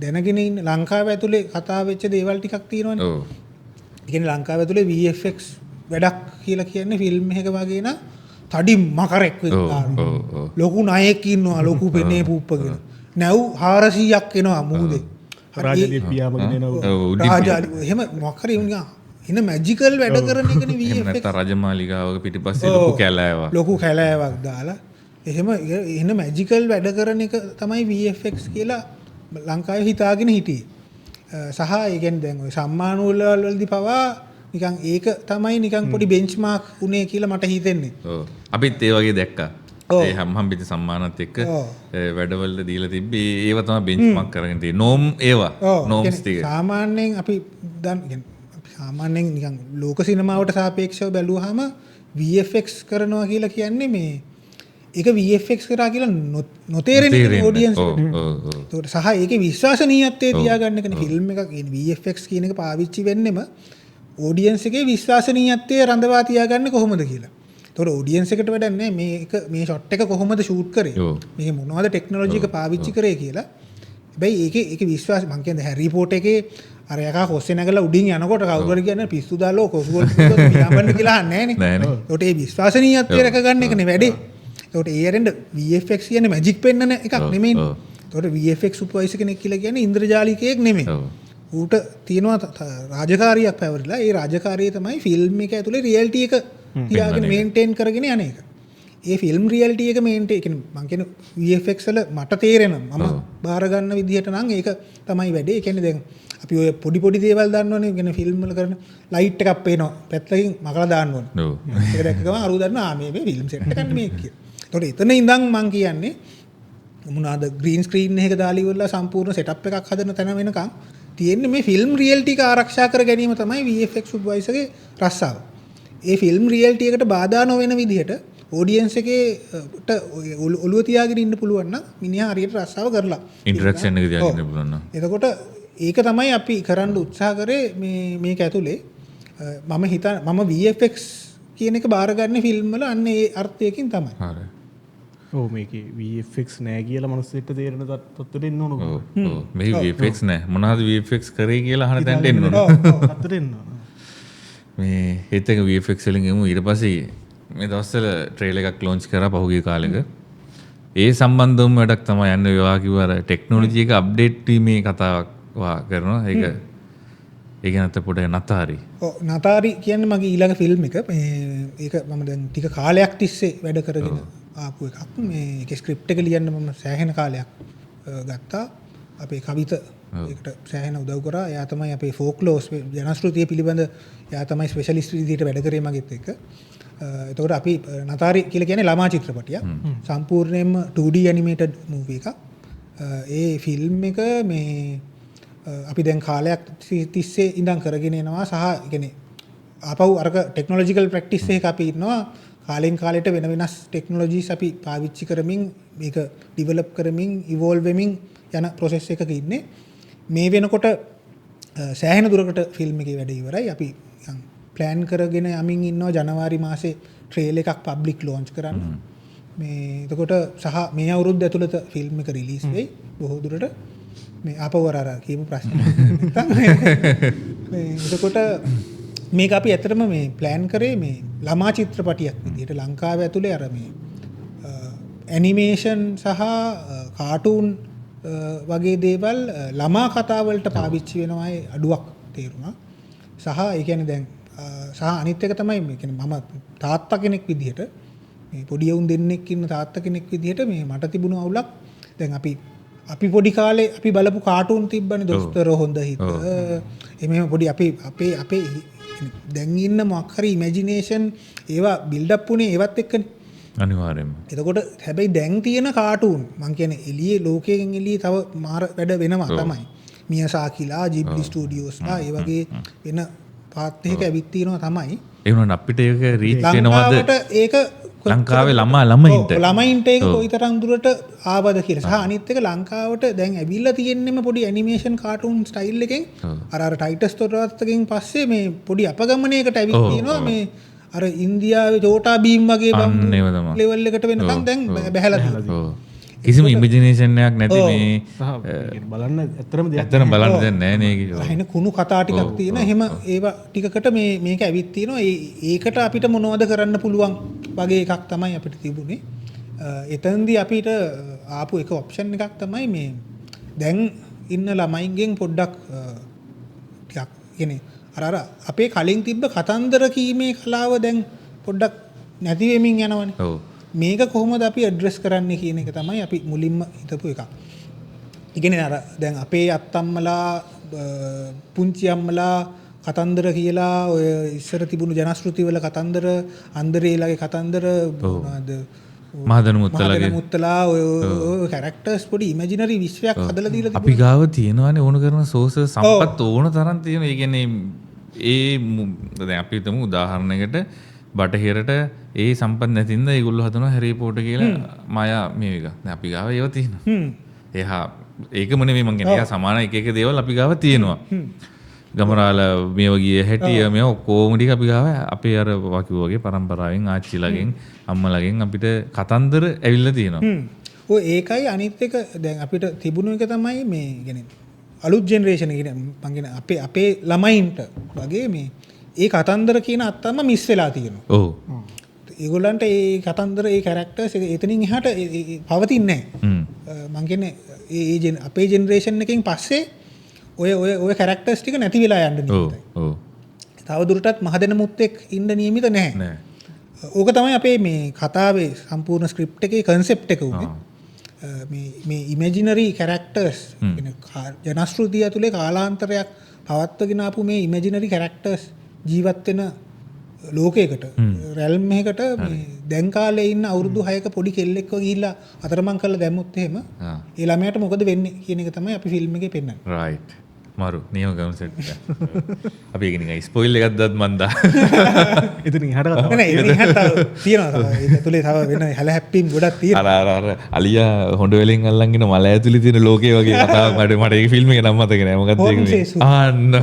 දැනගෙන ඉන්න ලංකාව ඇතුලේ කතා වෙච්ච දේවල් ටිකක් තියෙනවනේ. ඔව්. ඒ කියන්නේ ලංකාව ඇතුලේ VFX වැඩක් කියලා කියන්නේ ෆිල්ම් එකක වගේ නා තඩි මකරෙක් වෙනවා. ලොකු නායකයෙක් ඉන්නවා ලොකු පෙනේ පුප්පගෙන. නැව් 400ක් එනවා මූදේ. රාජලිපියාමගෙන එනවා. රාජාලි එහෙම මොකක්ද එන මැජිකල් වැඩ කරන එකනේ VFX. නැත්නම් රජමාලිගාවක පිටිපස්සේ ලොකු කැලෑවක්. ලොකු කැලෑවක් දාලා එහෙම එන මැජිකල් වැඩ කරන එක තමයි VFX කියලා ලංකාවේ හිතාගෙන හිටියේ. සහ ඒ කියන්නේ දැන් ඔය සම්මාන වලදී පවා නිකන් ඒක තමයි නිකන් පොඩි බෙන්ච්මාර්ක් උනේ කියලා මට හිතෙන්නේ. ඔව්. අපිත් ඒ වගේ දැක්කා. ඒ හම්බෙච්ච සම්මානත් එක්ක වැඩවලට දීලා තිබ්බේ ඒව තමයි බෙන්ච්මාර්ක් කරගෙන තියෙන්නේ. නෝම් ඒවා. නෝම්ස් ටික. සාමාන්‍යයෙන් අපි සාමාන්‍යයෙන් නිකන් ලෝක සිනමාවට සාපේක්ෂව බැලුවාම VFX කරනවා කියලා කියන්නේ මේ ඒක VFX කරා කියලා නොතේරෙන ඔඩියන්ස් එකට. ඒකට සහ ඒකේ විශ්වාසනීයත්වය තියාගන්න එකනේ ෆිල්ම් එකක් කියන්නේ VFX කියන එක පාවිච්චි වෙන්නෙම ඔඩියන්ස් එකේ විශ්වාසනීයත්වය රඳවා තියාගන්න කොහොමද කියලා. ඒතකොට ඔඩියන්ස් එකට වැඩක් නැහැ මේක මේ ෂොට් එක කොහොමද ෂූට් කරේ. මේක මොනවද ටෙක්නොලොජි එක පාවිච්චි කරේ කියලා. හැබැයි ඒකේ විශ්වාස මං කියන්නේ හැරි පොටර් එකේ අර යකා කොස්සේ නැගලා උඩින් යනකොට කවුරු හරි කියන්නේ පිස්සු දාලා කොසුවල් පියාඹන්න කියලා අහන්නේ නෑනේ. ඒකට ඒ විශ්වාසනීයත්වය රැක ගන්න එකනේ වැඩේ. ඒකට ඒ ඇරෙන්න VFX කියන්නේ මැජික් පෙන්නන එකක් නෙමෙයිනේ. ඒකට VFX සුපර්වයිසර් කෙනෙක් කියලා කියන්නේ ඉන්ද්‍රජාලිකයෙක් නෙමෙයි. ඌට තියෙනවා රාජකාරියක් පැවරිලා. ඒ රාජකාරිය තමයි ෆිල්ම් එක ඇතුලේ රියැලිටි එක තියාගෙන මේන්ටේන් කරගෙන යන එක. ඒ ෆිල්ම් රියැලිටි එක මේන්ටේන් කියන්නේ මං කියන VFX වල මට තේරෙනවා මම බාර ගන්න විදිහට නම් ඒක තමයි වැඩේ. ඒ කියන්නේ දැන් අපි ඔය පොඩි දේවල් දන්නවනේ කියන්නේ ෆිල්ම් වල කරන ලයිට් එකක් පේනවා පැත්තකින් මකලා දාන්න ඕනේ. ඔව්. ඒක දැක්ක ගමන් අරු දන්නවා මේ ෆිල්ම් සෙට් එකක් මේක කියලා. ඒතකොට එතන ඉඳන් මං කියන්නේ මොනවාද ග්‍රීන් ස්ක්‍රීන් එකක දාලා ඉවරලා සම්පූර්ණ සෙටප් එකක් හදන තැන වෙනකන් තියෙන්නේ මේ ෆිල්ම් රියැලිටි එක ආරක්ෂා කර ගැනීම තමයි VFX සුපර්වයිසර්ගේ රස්සාව. ඒ ෆිල්ම් රියැලිටි එකට බාධා නොවන විදිහට ඔඩියන්ස් එකේට ඔළුව තියාගෙන ඉන්න පුළුවන් නම් මිනිහා හරියට රස්සාව කරලා ඉන්ටරැක්ෂන් එක තියාගෙන ඉන්න පුළුවන් නම්. එතකොට ඒක තමයි අපි කරන්න උත්සාහ කරේ මේක ඇතුලේ මම VFX කියන එක බාර ගන්න ෆිල්ම් වල අන්න ඒ අර්ථයකින් තමයි. හරි. ඔව් මේකේ VFX නෑ කියලා මනුස්සයෙක්ට තේරෙන තත්ත්වෙට එන්න ඕන. ඔව් මේ VFX නෑ මොනවද VFX කරේ කියලා අහන තැනට එන්න ඕන. ඔව් තත්ත්වෙට එන්න ඕන. මේ හිත එක VFX වලින් එමු ඊට පස්සේ මේ දවස්වල ට්‍රේලර් එකක් ලොන්ච් කරා පහුගිය කාලෙක. ඒ සම්බන්ධවම වැඩක් තමයි යන්නේ ඔයා කිව්ව අර ටෙක්නොලොජි එක අප්ඩේට් වීමේ කතාවක් කරනවා. ඒක නැත්නම් පොඩ නතාරි. ඔව් නතාරි කියන්නේ මගේ ඊළඟ ෆිල්ම් එක. ඒක මම දැන් ටික කාලයක් තිස්සේ වැඩ කරගෙන ආපු එකක්. මේකේ ස්ක්‍රිප්ට් එක ලියන්න මම සෑහෙන කාලයක් ගත්තා. අපේ කවිත ඒකට සෑහෙන උදව් කරා. එයා තමයි අපේ ෆෝක්ලෝස් ජනශ්‍රුතිය පිළිබඳ එයා තමයි ස්පෙෂලිස්ට් විදිහට වැඩ කරේ මගෙත් එක්ක. එතකොට අපි නතාරි කියලා කියන්නේ ළමා චිත්‍රපටියක්. සම්පූර්ණයෙන්ම 2D ඇනිමේටඩ් මූවි එකක්. ඒ ෆිල්ම් එක මේ අපි දැන් කාලයක් තිස්සේ ඉඳන් කරගෙන යනවා සහ කියන්නේ ආපහු අරක ටෙක්නොලොජිකල් ප්‍රැක්ටිස් එකක අපි ඉන්නවා. කාලෙන් කාලෙට වෙන වෙනස් ටෙක්නොලොජිස් අපි පාවිච්චි කරමින් මේක ඩිවෙලොප් කරමින් ඉවෝල්ව් වෙමින් යන ප්‍රොසෙස් එකක ඉන්නේ. මේ වෙනකොට සෑහෙන දුරකට ෆිල්ම් එකේ වැඩ ඉවරයි. අපි ප්ලෑන් කරගෙන යමින් ඉන්නවා ජනවාරි මාසේ ට්‍රේලර් එකක් පබ්ලික් ලොන්ච් කරන්න. මේ එතකොට සහ මේ අවුරුද්ද ඇතුළත ෆිල්ම් එක රිලීස් වෙයි. බොහෝ දුරට මේ ආපවර කියමු ප්‍රශ්න. මේ එතකොට මේක අපි ඇත්තටම මේ ප්ලෑන් කරේ මේ ළමා චිත්‍රපටියක් විදිහට ලංකාව ඇතුලේ අර මේ ඇනිමේෂන් සහ කාටූන් වගේ දේවල් ළමා කතා වලට පාවිච්චි වෙනවා අඩුවක් තේරුණා. සහ ඒ කියන්නේ දැන් සහ අනිත් එක තමයි මේ කියන්නේ මම තාත්තා කෙනෙක් විදිහට මේ පොඩි උන් දෙන්නෙක් ඉන්න තාත්තා කෙනෙක් විදිහට මේ මට තිබුණු අවුලක් දැන් අපි පොඩි කාලේ අපි බලපු කාටූන් තිබ්බනේ දොස්තර හොඳ හිත. එමෙම පොඩි අපේ දැන් ඉන්න මොකක් හරි ඉමේජිනේෂන් ඒවා බිල්ඩ් අප් උනේ ඒවත් එක්කනේ. අනිවාර්යයෙන්ම. එතකොට හැබැයි දැන් තියෙන කාටූන් මං කියන්නේ එළියේ ලෝකයෙන් එළියේ තව මාර වැඩ වෙනවා තමයි. මියසාකිලා ජිබ්ලි ස්ටුඩියෝස්ලා ඒ වගේ වෙන පාත් එකක ඇවිත් තියෙනවා තමයි. ඒ වුණාට අපිට ඒක රීච් වෙනවද? ඒක ලංකාවේ ළමයින්ට ළමයින්ට ඒක කොයිතරම් දුරට ආවද කියලා. සහ අනිත් එක ලංකාවට දැන් ඇවිල්ලා තියෙන්නෙම පොඩි ඇනිමේෂන් කාටූන් ස්ටයිල් එකෙන් අර ටයිටස් තොරවත්තකින් පස්සේ මේ පොඩි අපගමනයකට ඇවිත් තියෙනවා මේ අර ඉන්දියාවේ චෝටා බීම් වගේ ලෙවල් එකට වෙනකන් දැන් බැහැලා තියෙනවා. කිසිම ඉමේජිනේෂන් එකක් නැති මේ බලන්න ඇත්තටම ඇත්තටම බලන්න දෙයක් නැහැ නේ ඒක. අහින කුණු කතා ටිකක් තියෙන. එහෙම ඒවා ටිකකට මේක ඇවිත් තියෙනවා. ඒකට අපිට මොනවද කරන්න පුළුවන් වගේ එකක් තමයි අපිට තිබුණේ. එතනදී අපිට ආපු එක ඔප්ෂන් එකක් තමයි මේ දැන් ඉන්න ළමයින්ගෙන් පොඩ්ඩක් ටිකක් කියන්නේ අර අපේ කලින් තිබ්බ කතන්දර කීමේ කලාව දැන් පොඩ්ඩක් නැති වෙමින් යනවනේ. ඔව්. මේක කොහොමද අපි ඇඩ්‍රස් කරන්න කියන එක තමයි අපි මුලින්ම හිතපු එක. ඉගෙන අර දැන් අපේ අත්තම්මලා පුංචි අම්මලා කතන්දර කියලා ඔය ඉස්සර තිබුණු ජනශ්‍රුති වල කතන්දර අන්දරේලාගේ කතන්දර මොනවාද මහදන මුත්තලා ඔය කැරක්ටර්ස් පොඩි ඉමේජිනරි විශ්වයක් හදලා දීලා අපි ගාව තියෙනවානේ ඕන කරන සෝස සම්පත් ඕන තරම් තියෙන. ඒ කියන්නේ දැන් අපි හිතමු උදාහරණයකට බටහිරට ඒ සම්පත් නැතින්ද ඒගොල්ලෝ හදනවා හැරි පොටර් කියලා මායා මේක. දැන් අපි ගාව ඒව තියෙනවා. එහා ඒකම නෙමෙයි මං කියන්නේ. ඒක සමාන එක එක දේවල් අපි ගාව තියෙනවා. ගමරාල මේව ගිය හැටි මේ ඔක්කොම ටික අපි ගාව අපේ අර වගේ පරම්පරාවෙන් ආච්චිලගෙන් අම්මලගෙන් අපිට කතන්දර ඇවිල්ලා තියෙනවා. ඔය ඒකයි අනිත් එක දැන් අපිට තිබුණු එක තමයි මේ කියන්නේ අලුත් ජෙනරේෂන් එක මං කියන අපේ ළමයින්ට වගේ මේ ඒ කතන්දර කියන අත්තම මිස් වෙලා තියෙනවා. ඔව්. ඒගොල්ලන්ට ඒ කතන්දර ඒ කැරක්ටර්ස් එතනින් එහාට පවතින්නේ නැහැ. මං කියන්නේ ඒ අපේ ජෙනරේෂන් එකෙන් පස්සේ ඔය කැරක්ටර්ස් ටික නැති වෙලා යන්න නියමිතයි. ඔව්. තව දුරටත් මහදෙන මුත්තෙක් ඉන්න නියමිත නැහැ. නෑ. ඕක තමයි අපේ මේ කතාවේ සම්පූර්ණ ස්ක්‍රිප්ට් එකේ කන්සෙප්ට් එක උනේ. මේ ඉමේජිනරි කැරක්ටර්ස් ජනශ්‍රුතිය ඇතුලේ කාලාන්තරයක් පවත්වගෙන ආපු මේ ඉමේජිනරි කැරක්ටර්ස් ජීවත් වෙන ලෝකයකට රැල්ම් එකකට මේ දැන් කාලේ ඉන්න අවුරුදු 6ක පොඩි කෙල්ලෙක්ව ගිහිල්ලා අතරමං කරලා දැම්මොත් එහෙම ඒ ළමයාට මොකද වෙන්නේ කියන එක තමයි අපි ෆිල්ම් එකේ පෙන්නන්නේ. රයිට්. මරු නියම කන්සෙප්ට් එක. අපි ඒක නිකන් ස්පොයිල් එකක් දැත් මන්දා. එතනින් එහාට කතා නෑ එතනින් එහාට තියෙනවා. ඒක ඇතුලේ තව වෙන හැල හැප්පීම් ගොඩක් තියෙනවා. අර අලියා හොඬ වලින් අල්ලන්ගෙන මල ඇතුලේ තියෙන ලෝකේ වගේ කතාවක් මට ඒක ෆිල්ම් එක නම් මතක නෑ. මොකක්ද ඒක මේ? ආන්න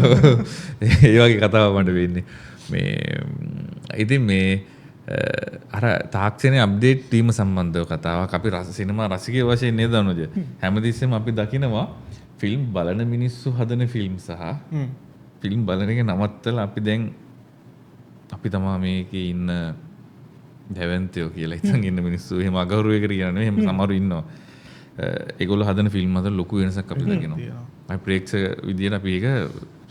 ඒ වගේ කතාවක් මට වෙන්නේ. මේ ඉතින් මේ අර තාක්ෂණයේ අප්ඩේට් වීම සම්බන්ධව කතාවක් අපි සිනමා රසිකයෝ වශයෙන් නේද අනුජ හැමතිස්සෙම අපි දකිනවා ෆිල්ම් බලන මිනිස්සු හදන ෆිල්ම් සහ ෆිල්ම් බලන එක නවත්තලා අපි දැන් අපි තමා මේකේ ඉන්න දැවන්තයෝ කියලා හිතන් ඉන්න මිනිස්සු එහෙම අගෞරවයකට කියන නෙවෙයි එහෙම සමහරු ඉන්නවා. ඒගොල්ලෝ හදන ෆිල්ම් අතර ලොකු වෙනසක් අපි දකිනවා. අපි ප්‍රේක්ෂක විදියට අපි ඒක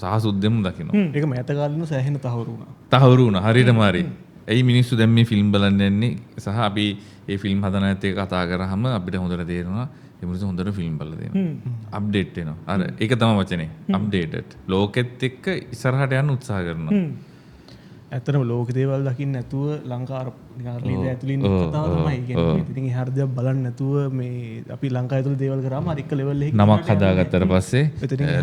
සාහසුද්දෙම දකිනවා. ඒක මෑත කාලිනව සෑහෙන තහවුරු වුණා. තහවුරු වුණා හරියටම හරි. ඇයි මිනිස්සු දැන් මේ ෆිල්ම් බලන්න යන්නේ සහ අපි මේ ෆිල්ම් හදන ඇත්ත එක කතා කරාම අපිට හොඳට තේරෙනවා ඒ මිනිස්සු හොඳට ෆිල්ම් බලලා තියෙනවා. අප්ඩේට් වෙනවා. අර ඒක තමයි වචනේ. අප්ඩේටඩ්. ලෝකෙත් එක්ක ඉස්සරහට යන්න උත්සාහ කරනවා. ඇත්තටම ලෝක දේවල් දකින්න නැතුව ලංකාව නිකන් ඇතුලින් කතාව තමයි කියන්නේ. ඉතින් ඒ හරියට බලන්න නැතුව මේ අපි ලංකාව ඇතුළේ දේවල් කරාම අර එක ලෙවල් එකකින් නමක් හදාගත්තට පස්සේ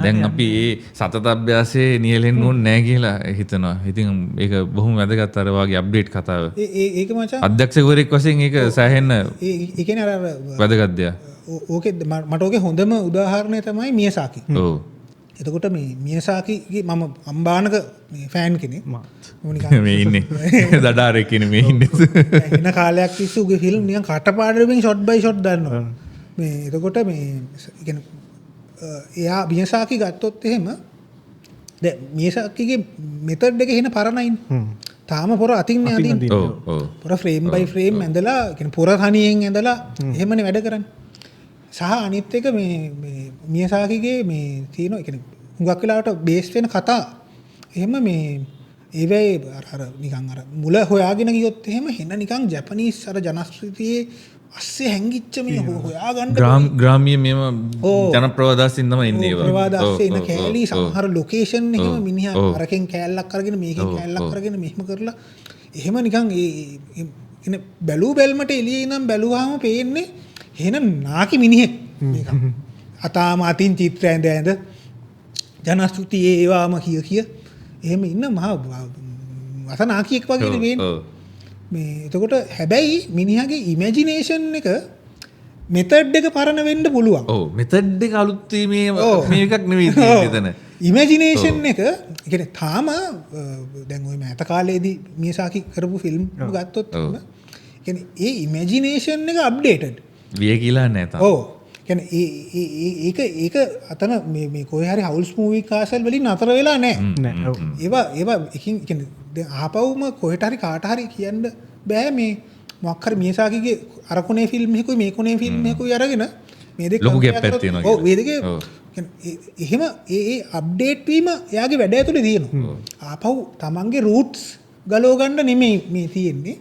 දැන් අපි ඒ සතත අභ්‍යාසයේ නියැලෙන්න ඕනේ නැහැ කියලා හිතනවා. ඉතින් ඒක බොහොම වැදගත් අර වගේ අප්ඩේට් කතාව. ඒක මචං අධ්‍යක්ෂකවරයෙක් වශයෙන් ඒක සෑහෙන්න ඒ කියන්නේ අර වැදගත් දෙයක්. ඕකේ මට ඕකේ හොඳම උදාහරණය තමයි මියසාකි. ඔව්. එතකොට මේ මියසාකිගේ මම අම්බානක ෆෑන් කෙනෙක්. මේ ඉන්නේ දඩාරේ කියන මේ ඉන්නේ. එන කාලයක් තිස්සේ උගේ ෆිල්ම් නිකන් කටපාඩමෙන් ෂොට් බයි ෂොට් දානවා. මේ එතකොට මේ කියන්නේ එයා මියසාකි ගත්තොත් එහෙම දැන් මියසාකිගේ මෙතඩ් එක එන පරණයිනේ. තාම පොර අතින් නේ අදින්. ඔව් ඔව්. පොර ෆ්‍රේම් බයි ෆ්‍රේම් ඇඳලා කියන්නේ පොර තනියෙන් ඇඳලා එහෙමනේ වැඩ කරන්නේ. සහ අනිත් එක මේ මියසාකිගේ මේ තියෙන ඒ කියන්නේ හුඟක් වෙලාවට බේස් වෙන කතා එහෙම මේ ඒවැයි අර නිකන් අර මුල හොයාගෙන ගියොත් එහෙම හෙන නිකන් ජපනීස් අර ජනශ්‍රුතියේ අස්සේ හැංගිච්ච මේ හොයාගන්න ග්‍රාමීය මේම ජනප්‍රවාදාසින් තමයි ඉන්නේ ඒවා. ප්‍රවාදාස්සේ ඉන්න කෑලි සමහර ලොකේෂන් එහෙම මිනිහා අරකින් කෑල්ලක් අරගෙන මේකෙන් කෑල්ලක් අරගෙන මෙහෙම කරලා එහෙම නිකන් බැලූ බැල්මට එළියේ ඉඳන් බැලුවාම පේන්නේ එහෙනම් නාකි මිනිහෙක් මේක. අතාම අතින් චිත්‍ර ඇඳ ජනස්තුති ඒවාම කිය එහෙම ඉන්න මහා වසනාකියෙක් වගේ වෙන්නේ. මේ එතකොට හැබැයි මිනිහාගේ ඉමැජිනේෂන් එක මෙතඩ් එක පරණ වෙන්න පුළුවන්. ඔව් මෙතඩ් එක අලුත් මේ එකක් නෙවෙයි තියෙන්නේ එතන. ඉමැජිනේෂන් එක කියන්නේ තාම දැන් ওই මෑත කාලේදී මියසාකි කරපු ෆිල්ම් ගත්තොත් කියන්නේ ඒ ඉමැජිනේෂන් එක අප්ඩේටඩ්. විය කියලා නැහැ තාම. ඔව්. කියන්නේ ඒක අතන මේ කොහේ හරි හවුස් මූවි කාසල් වලින් නතර වෙලා නැහැ. ඒවා එකින් කියන්නේ දැන් ආපවුම කොහෙට හරි කාට හරි කියන්න බෑ මේ මොකක් හරි මියසාකිගේ අර කොනේ ෆිල්ම් එකකුයි මේ කොනේ ෆිල්ම් එකකුයි අරගෙන මේ දෙක ලොකු ගැප් එකක් තියෙනවා. ඔව් මේ දෙකේ එහෙම ඒ අප්ඩේට් වීම එයාගේ වැඩ ඇතුලේ තියෙනවා. ආපහු තමන්ගේ රූට්ස් ගලව ගන්න නෙමෙයි මේ තියෙන්නේ.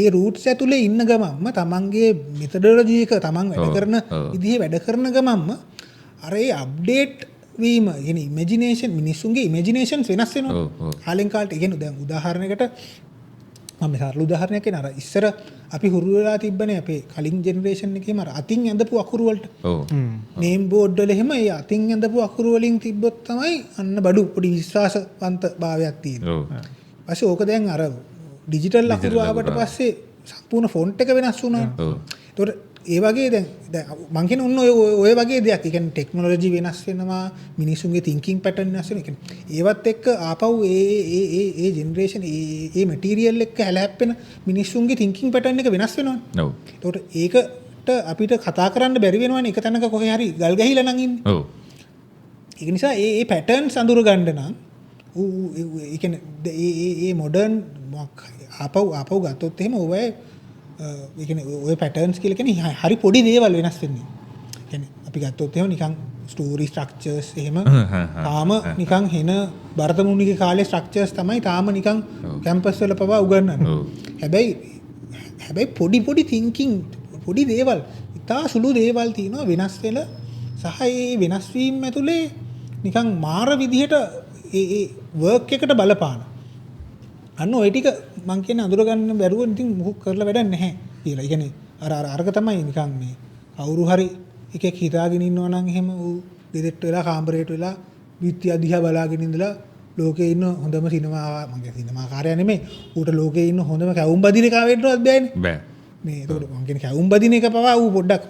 ඒ රූට්ස් ඇතුලේ ඉන්න ගමන්ම තමන්ගේ මෙතඩොලොජි එක තමන් වැඩ කරන විදිහේ වැඩ කරන ගමන්ම අර ඒ අප්ඩේට් වීම කියන්නේ ඉමැජිනේෂන් මිනිස්සුන්ගේ ඉමැජිනේෂන්ස් වෙනස් වෙනවා. කාලෙන් කාලට කියන්නේ දැන් උදාහරණයකට මම සරල උදාහරණයක් කියන අර ඉස්සර අපි හුරු වෙලා තිබ්බනේ අපේ කලින් ජෙනරේෂන් එකේම අර අතින් ඇඳපු අකුරු වලට. ඔව්. නේම් බෝඩ් වල එහෙම ඒ අතින් ඇඳපු අකුරු වලින් තිබ්බොත් තමයි අන්න බඩු පොඩි විශ්වාසවන්ත භාවයක් තියෙන්නේ. ඔව්. ඊපස්සේ ඕක දැන් අර ඩිජිටල් අකුරු ආවට පස්සේ සම්පූර්ණ ෆොන්ට් එක වෙනස් වුණා. ඔව්. ඒතකොට ඒ වගේ දැන් මං කියන ඔය වගේ දෙයක්. ඒ කියන්නේ ටෙක්නොලොජි වෙනස් වෙනවා, මිනිසුන්ගේ තින්කින් පැටර්න් වෙනස් වෙනවා. ඒ කියන්නේ ඒවත් එක්ක ආපහු ඒ ජෙනරේෂන් ඒ මැටීරියල් එක්ක හැලහැප්පෙන මිනිසුන්ගේ තින්කින් පැටර්න් එක වෙනස් වෙනවා. ඔව්. ඒතකොට ඒකට අපිට කතා කරන්න බැරි වෙනවනේ එක තැනක කොහේ හරි ගල් ගහිලා නම් ඉන්නේ. ඔව්. ඒක නිසා ඒ පැටර්න්ස් අඳුර ගන්න නම් ඒ කියන්නේ ඒ මොඩර්න් ආපහු ගත්තොත් එහෙම ඔය ඒ කියන්නේ ඔය පැටර්න්ස් කියලා කියන්නේ හරි පොඩි දේවල් වෙනස් වෙන්නේ. කියන්නේ අපි ගත්තොත් එහෙම නිකන් ස්ටෝරි ස්ට්‍රක්චර්ස් එහෙම තාම නිකන් හෙන භරතමුනිගේ කාලේ ස්ට්‍රක්චර්ස් තමයි තාම නිකන් කැම්පස් වල පවා උගන්වන්නේ. හැබැයි පොඩි තින්කින් පොඩි දේවල් ඉතා සුළු දේවල් තියෙනවා වෙනස් වෙලා සහ ඒ වෙනස් වීම ඇතුලේ නිකන් මාර විදිහට ඒ වර්ක් එකට බලපාන. අන්න ඔය ටික මං කියන්නේ අඳුර ගන්න බැරුව ඉතින් මොකක් කරලා වැඩක් නැහැ කියලා. ඒ කියන්නේ අරක තමයි නිකන් මේ කවුරු හරි එකෙක් හිතාගෙන ඉන්නවා නම් එහෙම ඌ දෙදෙට්ට වෙලා කාමරේට වෙලා විත්‍ය අධිහා බලාගෙන ඉඳලා ලෝකේ ඉන්න හොඳම මගේ සිනමාකාරයා නෙමෙයි ඌට ලෝකේ ඉන්න හොඳම කැවුම් බදින එක වෙන්නවත් බෑනේ. බෑ. මේ ඒකට මං කියන්නේ කැවුම් බදින එක පවා ඌ පොඩ්ඩක්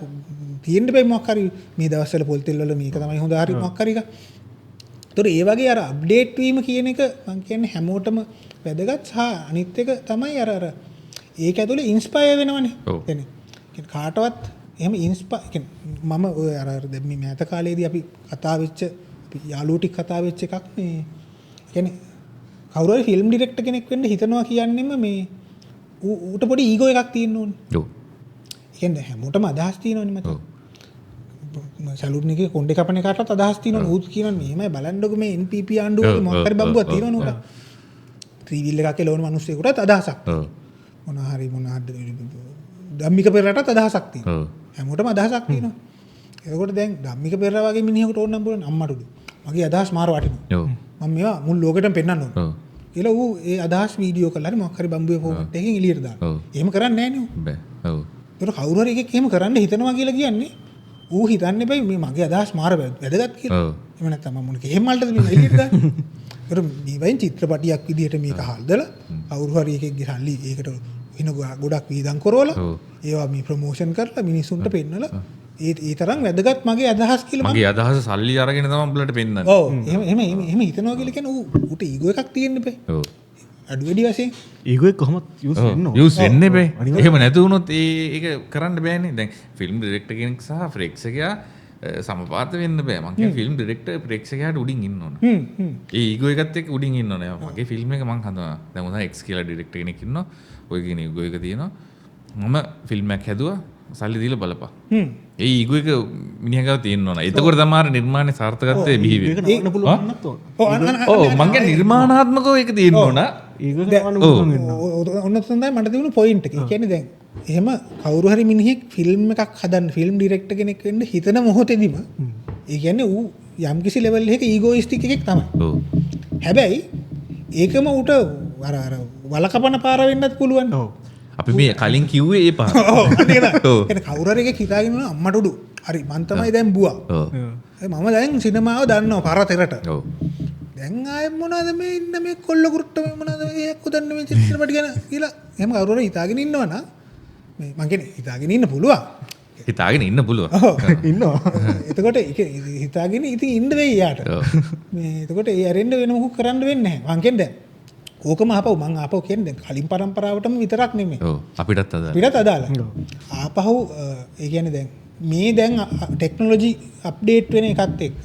තියෙන්න බෑ මොකක් හරි මේ දවස්වල පොල් තෙල් වල මේක තමයි හොඳ හරි මොකක් හරි එක. ඒතර ඒ වගේ අර අප්ඩේට් වීම කියන එක මං කියන්නේ හැමෝටම වැදගත් සහ අනිත් එක තමයි අර ඒක ඇතුලේ ඉන්ස්පයර් වෙනවනේ. කියන්නේ කාටවත් එහෙම මම ඔය අර දැන් මේ මෑත කාලේදී අපි කතා වෙච්ච අපි යාළුවෝ ටික කතා වෙච්ච එකක් මේ කියන්නේ කවුරු හරි ෆිල්ම් ඩිරෙක්ටර් කෙනෙක් වෙන්න හිතනවා කියන්නේම මේ ඌට පොඩි ඊගෝ එකක් තියෙන්න ඕනේ. ඔව්. කියන්නේ හැමෝටම අදහස් තියෙනවනේ මත. සැලුන් එකේ කොණ්ඩේ කපන එකටත් අදහස් තියෙනවා. ඌත් කියනවා මෙහෙමයි බලන්නකො මේ NPP ආණ්ඩුවේ මොකක් හරි බම්බුවක් තියෙනවනේ උට. ත්‍රිවිල් එකක් එලවන මිනිස්සුෙකුටත් අදහසක්. ඔව්. මොනහරි ධම්මික පෙරේරාටත් අදහසක් තියෙනවා. හැමෝටම අදහසක් තියෙනවා. ඒකෝට දැන් ධම්මික පෙරේරා වගේ මිනිහෙකුට ඕන නම් බලන්න අම්මටුද. මගේ අදහස් මාර වටිනවා. ඔව්. මම මේවා මුළු ලෝකෙටම පෙන්නන්න ඕන. ඔව්. කියලා ඌ ඒ අදහස් වීඩියෝ කරලා හරි මොකක් හරි බම්බුවේ ෆෝමැට් එකකින් එළියට දානවා. ඔව්. එහෙම කරන්නේ නැහැ නේ. බෑ. ඔව්. ඒක කවුරු හරි එකෙක් එහෙම කරන්න හිතනවා කියලා කියන්නේ ඌ හිතන්නේ බෑ මේ මගේ අදහස් මාර වැදගත් කියලා. ඔව්. එහෙම නැත්නම් මම මොනක එහෙම මල්ටද මේ එළියට දාන්නේ. ඒතර මේ වයින් චිත්‍රපටියක් විදිහට මේක හල්දලා කවුරු හරි එකෙක්ගේ සල්ලි ඒකට වෙන ගොඩක් වීදම් කරවලා ඒවා මේ ප්‍රොමෝෂන් කරලා මිනිස්සුන්ට පෙන්නලා ඒ තරම් වැදගත් මගේ අදහස් කියලා මගේ අදහස් සල්ලි අරගෙන තමයි උඹලට පෙන්නන්නේ. ඔව් එහෙම හිතනවා කියලා කියන්නේ ඌට ඊගෝ එකක් තියෙන්න බෑ. ඔව්. අඩු වැඩි වශයෙන් ඊගෝ එක කොහොමද යූස් වෙන්න ඕන. යූස් වෙන්න බෑ. එහෙම නැතු වුණොත් ඒක කරන්න බෑනේ. දැන් ෆිල්ම් ඩිරෙක්ටර් කෙනෙක් සහ ප්‍රේක්ෂකයා සමපාත වෙන්න බෑ. මං කියන්නේ ෆිල්ම් ඩිරෙක්ටර් ප්‍රේක්ෂකයාට උඩින් ඉන්න ඕන. ඒ ඊගෝ එකත් එක්ක උඩින් ඉන්න ඕනේ. මගේ ෆිල්ම් එක මං හදනවා. දැන් උදා X කියලා ඩිරෙක්ටර් කෙනෙක් ඉන්නවා. ඔය කියන ඊගෝ එක තියෙනවා. මම ෆිල්ම් එකක් හැදුවා. සල්ලි දීලා බලපන්. ඒ ඊගෝ එක මිනිහා ගාව තියෙන්න ඕන. එතකොට තමයි නිර්මාණයේ සාර්ථකත්වය බිහි වෙන්නේ. ඒක පුළුවන් නත් ඕන. ඔව් මං කියන්නේ නිර්මාණාත්මකව ඒක තියෙන්න ඕන. ඊගෝ ගන්න පුළුවන් වෙන්න. ඔන්න තමයි මට තිබුණු පොයින්ට් එක. ඒ කියන්නේ දැන් එහෙම කවුරු හරි මිනිහෙක් ෆිල්ම් එකක් හදන්න ෆිල්ම් ඩිරෙක්ටර් කෙනෙක් වෙන්න හිතන මොහොතේදීම ඒ කියන්නේ ඌ යම්කිසි ලෙවල් එකක ඊගෝයිස්ටික් එකෙක් තමයි. ඔව්. හැබැයි ඒකම ඌට අර වලකපන පාර වෙන්නත් පුළුවන්. ඔව්. අපි මේ කලින් කිව්වේ ඒ පහ. කවුරර එක හිතාගෙන අම්මට උඩු හරි මං තමයි දැන් බුවා. මම දැන් සිනමාව දන්නවා පරතරට. දැන් ආයෙත් මොනවද මේ ඉන්න මේ කොල්ල කුරුට්ට මේ මොනවද මේ එක්ක දන්න මේ චිත්‍රපට ගැන කියලා එහෙම කවුරු හරි හිතාගෙන ඉන්නවනම් මේ මං කියන්නේ හිතාගෙන ඉන්න පුළුවන්. හිතාගෙන ඉන්න පුළුවන්. ඉන්නවා. එතකොට හිතාගෙන ඉතින් ඉන්න වෙයි යාට. මේ එතකොට ඒ ඇරෙන්න වෙන මොකක් කරන්න වෙන්නේ නැහැ. මං කියන්නේ දැන් ඕකම ආපහු මං ආපහු කියන්නේ කලින් පරම්පරාවටම විතරක් නෙමෙයි. ඔව් අපිටත් අදාළ. අපිටත් අදාළ. ආපහු ඒ කියන්නේ දැන් මේ දැන් ටෙක්නොලොජි අප්ඩේට් වෙන එකත් එක්ක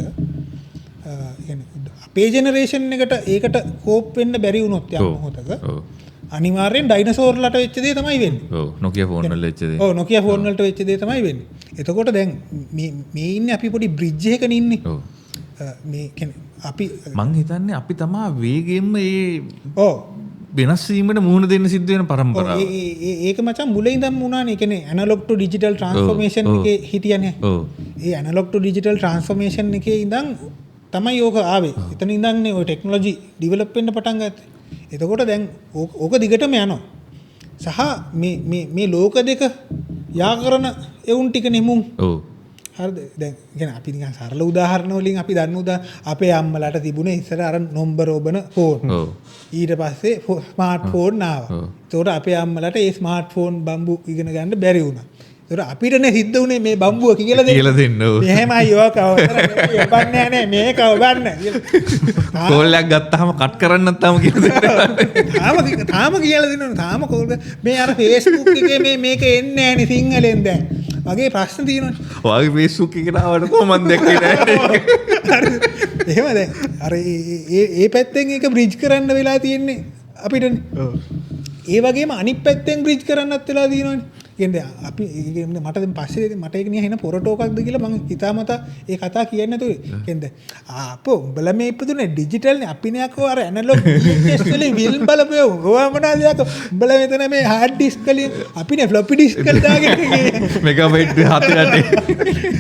අපේ ජෙනරේෂන් එකට ඒකට කෝප් වෙන්න බැරි වුණොත් යම් මොහොතක අනිවාර්යෙන් ඩයිනසෝර්ලට වෙච්ච දේ තමයි වෙන්නේ. ඔව් Nokia ෆෝන් වල වෙච්ච දේ. ඔව් Nokia ෆෝන් වලට වෙච්ච දේ තමයි වෙන්නේ. එතකොට දැන් මේ ඉන්නේ අපි පොඩි බ්‍රිජ් එකකනේ ඉන්නේ. ඔව්. මේ කියන්නේ අපි මං හිතන්නේ අපි තමා වේගෙන්ම ඒ ඔව් වෙනස් වීමට මුහුණ දෙන්න සිද්ධ වෙන පරම්පරාව. ඒක මචං මුලින් ඉඳන් වුණානේ. ඒ කියන්නේ ඇනලොග් ටු ඩිජිටල් ට්‍රාන්ස්ෆෝමේෂන් එකේ හිටියනේ. ඔව්. ඒ ඇනලොග් ටු ඩිජිටල් ට්‍රාන්ස්ෆෝමේෂන් එකේ ඉඳන් තමයි ඕක ආවේ. එතන ඉඳන්නේ ඔය ටෙක්නොලොජි ඩෙවලොප් වෙන්න පටන් ගත්තේ. එතකොට දැන් ඕක දිගටම යනවා. සහ මේ ලෝක දෙක යා කරන එවුන් ටික නෙමුන්. ඔව්. හරිද? දැන් කියන්නේ අපි නිකන් සරල උදාහරණ වලින් අපි දන්න අපේ අම්මලාට තිබුණේ ඉස්සර අර නම්බර ඔබන ෆෝන්. ඔව්. ඊට පස්සේ ස්මාර්ට් ෆෝන් ආවා. ඒතකොට අපේ අම්මලාට ඒ ස්මාර්ට් ෆෝන් බම්බු ඉගෙන ගන්න බැරි වුණා. ඒතකොට අපිටනේ සිද්ධ උනේ මේ බම්බුව කියලා දෙන්න. ඔව්. මෙහෙමයි යෝක ඔබන්නේ නැහැ මේක ඔබන්න කියලා. කෝල් එකක් ගත්තාම කට් කරන්න නැත්නම් කියලා දෙන්න. තාම කියලා දෙනවා. තාම කෝල් මේ අර Facebook එකේ මේක එන්නේ නැහැ නේ සිංහලෙන් දැන්. වගේ ප්‍රශ්න තියෙනවා. ඔයාගේ Facebook එකට ආවට කොහොමද දැක්කේ නැහැ. එහෙම දැන් අර ඒ පැත්තෙන් ඒක බ්‍රිජ් කරන්න වෙලා තියෙන්නේ අපිටනේ. ඔව්. ඒ වගේම අනිත් පැත්තෙන් බ්‍රිජ් කරන්නත් වෙලා තියෙනවනේ. කියන්නේ අපි මට දැන් පස්සේ මට ඒක නිකන් එන පොරටෝකක්ද කියලා මම හිතාමතා ඒ කතා කියන්නේ නැතුව කියන්නේ ආපෝ උඹලා මේ ඉපදුනේ ඩිජිටල් නේ අපිනේ අකෝ අර ඇනලොග් VHS වලින් ෆිල්ම් බලපේ ඕවා මොනවාද යකෝ උඹලා මෙතන මේ හાર્ඩ් ඩිස්ක් වලින් අපිනේ ෆ්ලොපි ඩිස්ක් වල දාගෙන මෙගාබයිට් 7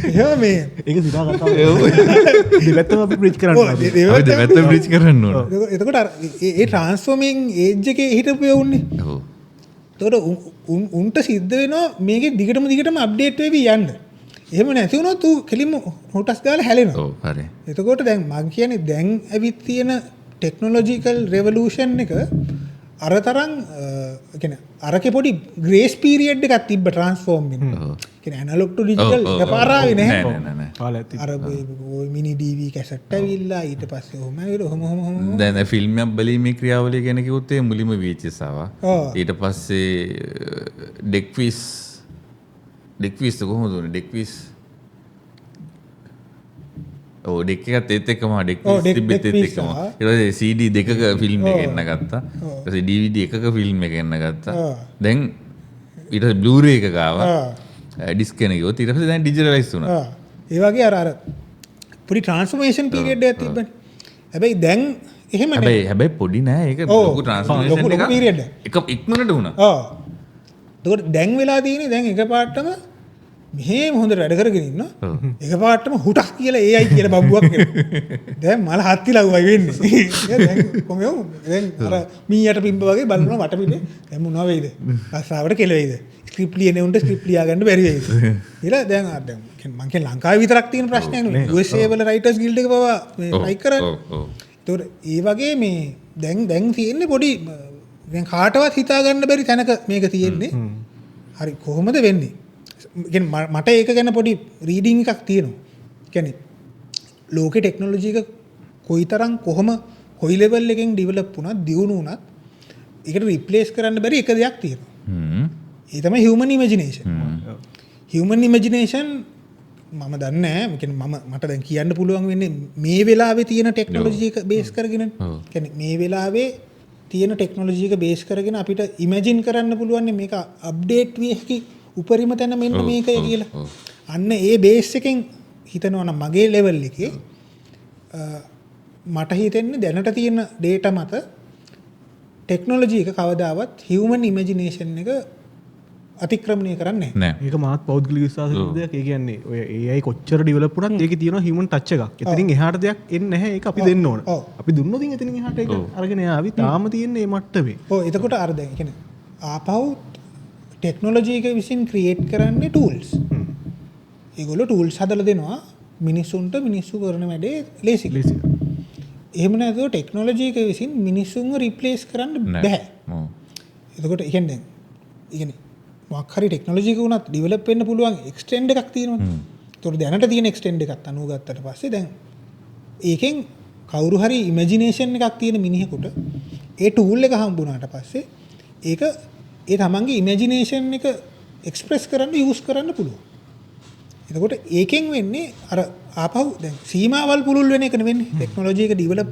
එහෙම මේ ඒක සිතා කතාව දෙපැත්තම අපි බ්‍රිජ් කරන්න ඕනේ. අපි දෙපැත්තම බ්‍රිජ් කරන්න ඕනේ. එතකොට අර ඒ ට්‍රාන්ස්ෆෝමින් ඒජ් එකේ හිටපු උන්නේ. ඔව්. එතකොට උන්ට සිද්ධ වෙනවා මේකේ දිගටම අප්ඩේට් වෙවි යන්න. එහෙම නැති වුණොත් ඌ කෙලින්ම හොටස් ගාලා හැලෙනවා. ඔව් හරි. එතකොට දැන් මම කියන්නේ දැන් ඇවිත් තියෙන ටෙක්නොලොජිකල් රෙවොලූෂන් එක අරතරන් කියන්නේ අරකේ පොඩි ග්‍රේස් පීරියඩ් එකක් තිබ්බ ට්‍රාන්ස්ෆෝම් වෙන්න. කියන්නේ ඇනලොග් ටු ඩිජිටල් එකපාරාවේ නැහැ. නෑ. අර මිනි DV කැසට් ඇවිල්ලා ඊට පස්සේ ඔහම ඇවිල්ලා ඔහම දැන් ෆිල්ම් එකක් බැලීමේ ක්‍රියාවලිය ගැන කිව්වොත් ඒ මුලින්ම VHS ආවා. ඊට පස්සේ ඩෙක්විස් කොහොමද උනේ ඩෙක්විස් ඔව් ඩෙක් එකත් ඒත් එක්කම ඩෙක්විස් තිබෙත් ඒත් එක්කම ඊට පස්සේ CD දෙකක ෆිල්ම් එක එන්න ගත්තා. ඊට පස්සේ DVD එකක ෆිල්ම් එක එන්න ගත්තා. දැන් ඊට පස්සේ Blu-ray එක ගාවා. ඩිස්ක් එක ගියොත් ඊට පස්සේ දැන් ඩිජිටලයිස් වුණා. ඒ වගේ අර පොඩි ට්‍රාන්ස්ෆෝමේෂන් පීරියඩ් එකක් තිබ්බනේ. හැබැයි දැන් එහෙම නෑ. හැබැයි පොඩි නෑ ඒක ලොකු ට්‍රාන්ස්ෆෝමේෂන් එකක්. පීරියඩ් එක ඉක්මනට වුණා. ඔව්. එතකොට දැන් වෙලා තියෙන්නේ දැන් එකපාරටම මෙහෙම හොඳට වැඩ කරගෙන ඉන්නවා. එකපාරටම හුටක් කියලා AI කියලා බම්බුවක් එනවා. දැන් මල හත්තිලා වුයි වෙන්නේ. දැන් කොහොමද දැන් අර මීයට පිම්බ වගේ බලනවා වටපිටේ දැන් මොනවා වෙයිද? රස්සාවට කෙලෙයිද? ස්ක්‍රිප්ට් ලියන උන්ට ස්ක්‍රිප්ට් ලියා ගන්න බැරි වෙයිද? කියලා දැන් මම කියන්නේ ලංකාවේ විතරක් තියෙන ප්‍රශ්නයක් නෙවෙයි. USA වල රයිටර්ස් ගිල්ඩ් එක පවා මේ ලයික් කරන්නේ. ඒතකොට ඒ වගේ මේ දැන් තියෙන්නේ පොඩි දැන් කාටවත් හිතා ගන්න බැරි තැනක මේක තියෙන්නේ. හරි කොහොමද වෙන්නේ? මට ඒක ගැන පොඩි රීඩිං එකක් තියෙනවා. කියන්නේ ලෝකේ ටෙක්නොලොජි එක කොයිතරම් කොයි ලෙවල් එකෙන් ඩෙවලොප් වුණත් දියුණු වුණත් ඒකට රිප්ලේස් කරන්න බැරි එක දෙයක් තියෙනවා. ඒ තමයි හියුමන් ඉමේජිනේෂන්. හියුමන් ඉමේජිනේෂන් මම දන්නේ නැහැ. මට දැන් කියන්න පුළුවන් වෙන්නේ මේ වෙලාවේ තියෙන ටෙක්නොලොජි එක බේස් කරගෙන. කියන්නේ මේ වෙලාවේ තියෙන ටෙක්නොලොජි එක බේස් කරගෙන අපිට ඉමේජින් කරන්න පුළුවන් මේක අප්ඩේට් විය හැකි උපරිම තැන මෙන්න මේකයි කියලා. අන්න ඒ බේස් එකෙන් හිතනවා නම් මගේ ලෙවල් එකේ මට හිතෙන්නේ දැනට තියෙන ඩේටා මත ටෙක්නොලොජි එක කවදාවත් හියුමන් ඉමේජිනේෂන් එක අතික්‍රමණය කරන්නේ නැහැ. ඒක මාත් පෞද්ගලික විශ්වාසයක් දෙයක්. ඒ කියන්නේ ඔය AI කොච්චර ඩෙවලොප් වුණත් ඒකේ තියෙනවා හියුමන් ටච් එකක්. එතනින් එහාට දෙයක් එන්නේ නැහැ. ඒක අපි දෙන්න ඕන. අපි දුන්නොත් එතනින් එහාට ඒක අරගෙන යාවි. තාම තියෙන්නේ මේ මට්ටමේ. ඔව් එතකොට අර දැන් කියන්නේ ආපහු ටෙක්නොලොජි එක විසින් ක්‍රියේට් කරන්නේ ටූල්ස්. ඒගොල්ලෝ ටූල්ස් හදලා දෙනවා මිනිස්සුන්ට මිනිස්සු කරන වැඩේ ලේසි. එහෙම නැතුව ටෙක්නොලොජි එක විසින් මිනිස්සුන්ව රිප්ලේස් කරන්න බෑ. එතකොට ඒ කියන්නේ මොකක් හරි ටෙක්නොලොජි එක උනත් ඩෙවලොප් වෙන්න පුළුවන් එක්ස්ටෙන්ඩ් එකක් තියෙනවනේ. ඒතකොට දැනට තියෙන එක්ස්ටෙන්ඩ් එකත් අනුව ගත්තට පස්සේ දැන් ඒකෙන් කවුරු හරි ඉමැජිනේෂන් එකක් තියෙන මිනිහෙකුට ඒ ටූල් එක හම්බුනාට පස්සේ ඒක ඒ තමන්ගේ ඉමැජිනේෂන් එක එක්ස්ප්‍රෙස් කරන්න යූස් කරන්න පුළුවන්. එතකොට ඒකෙන් වෙන්නේ අර ආපහු දැන් සීමාවල් පුළුල් වෙන එක නෙවෙන්නේ. ටෙක්නොලොජි එක ඩෙවලොප්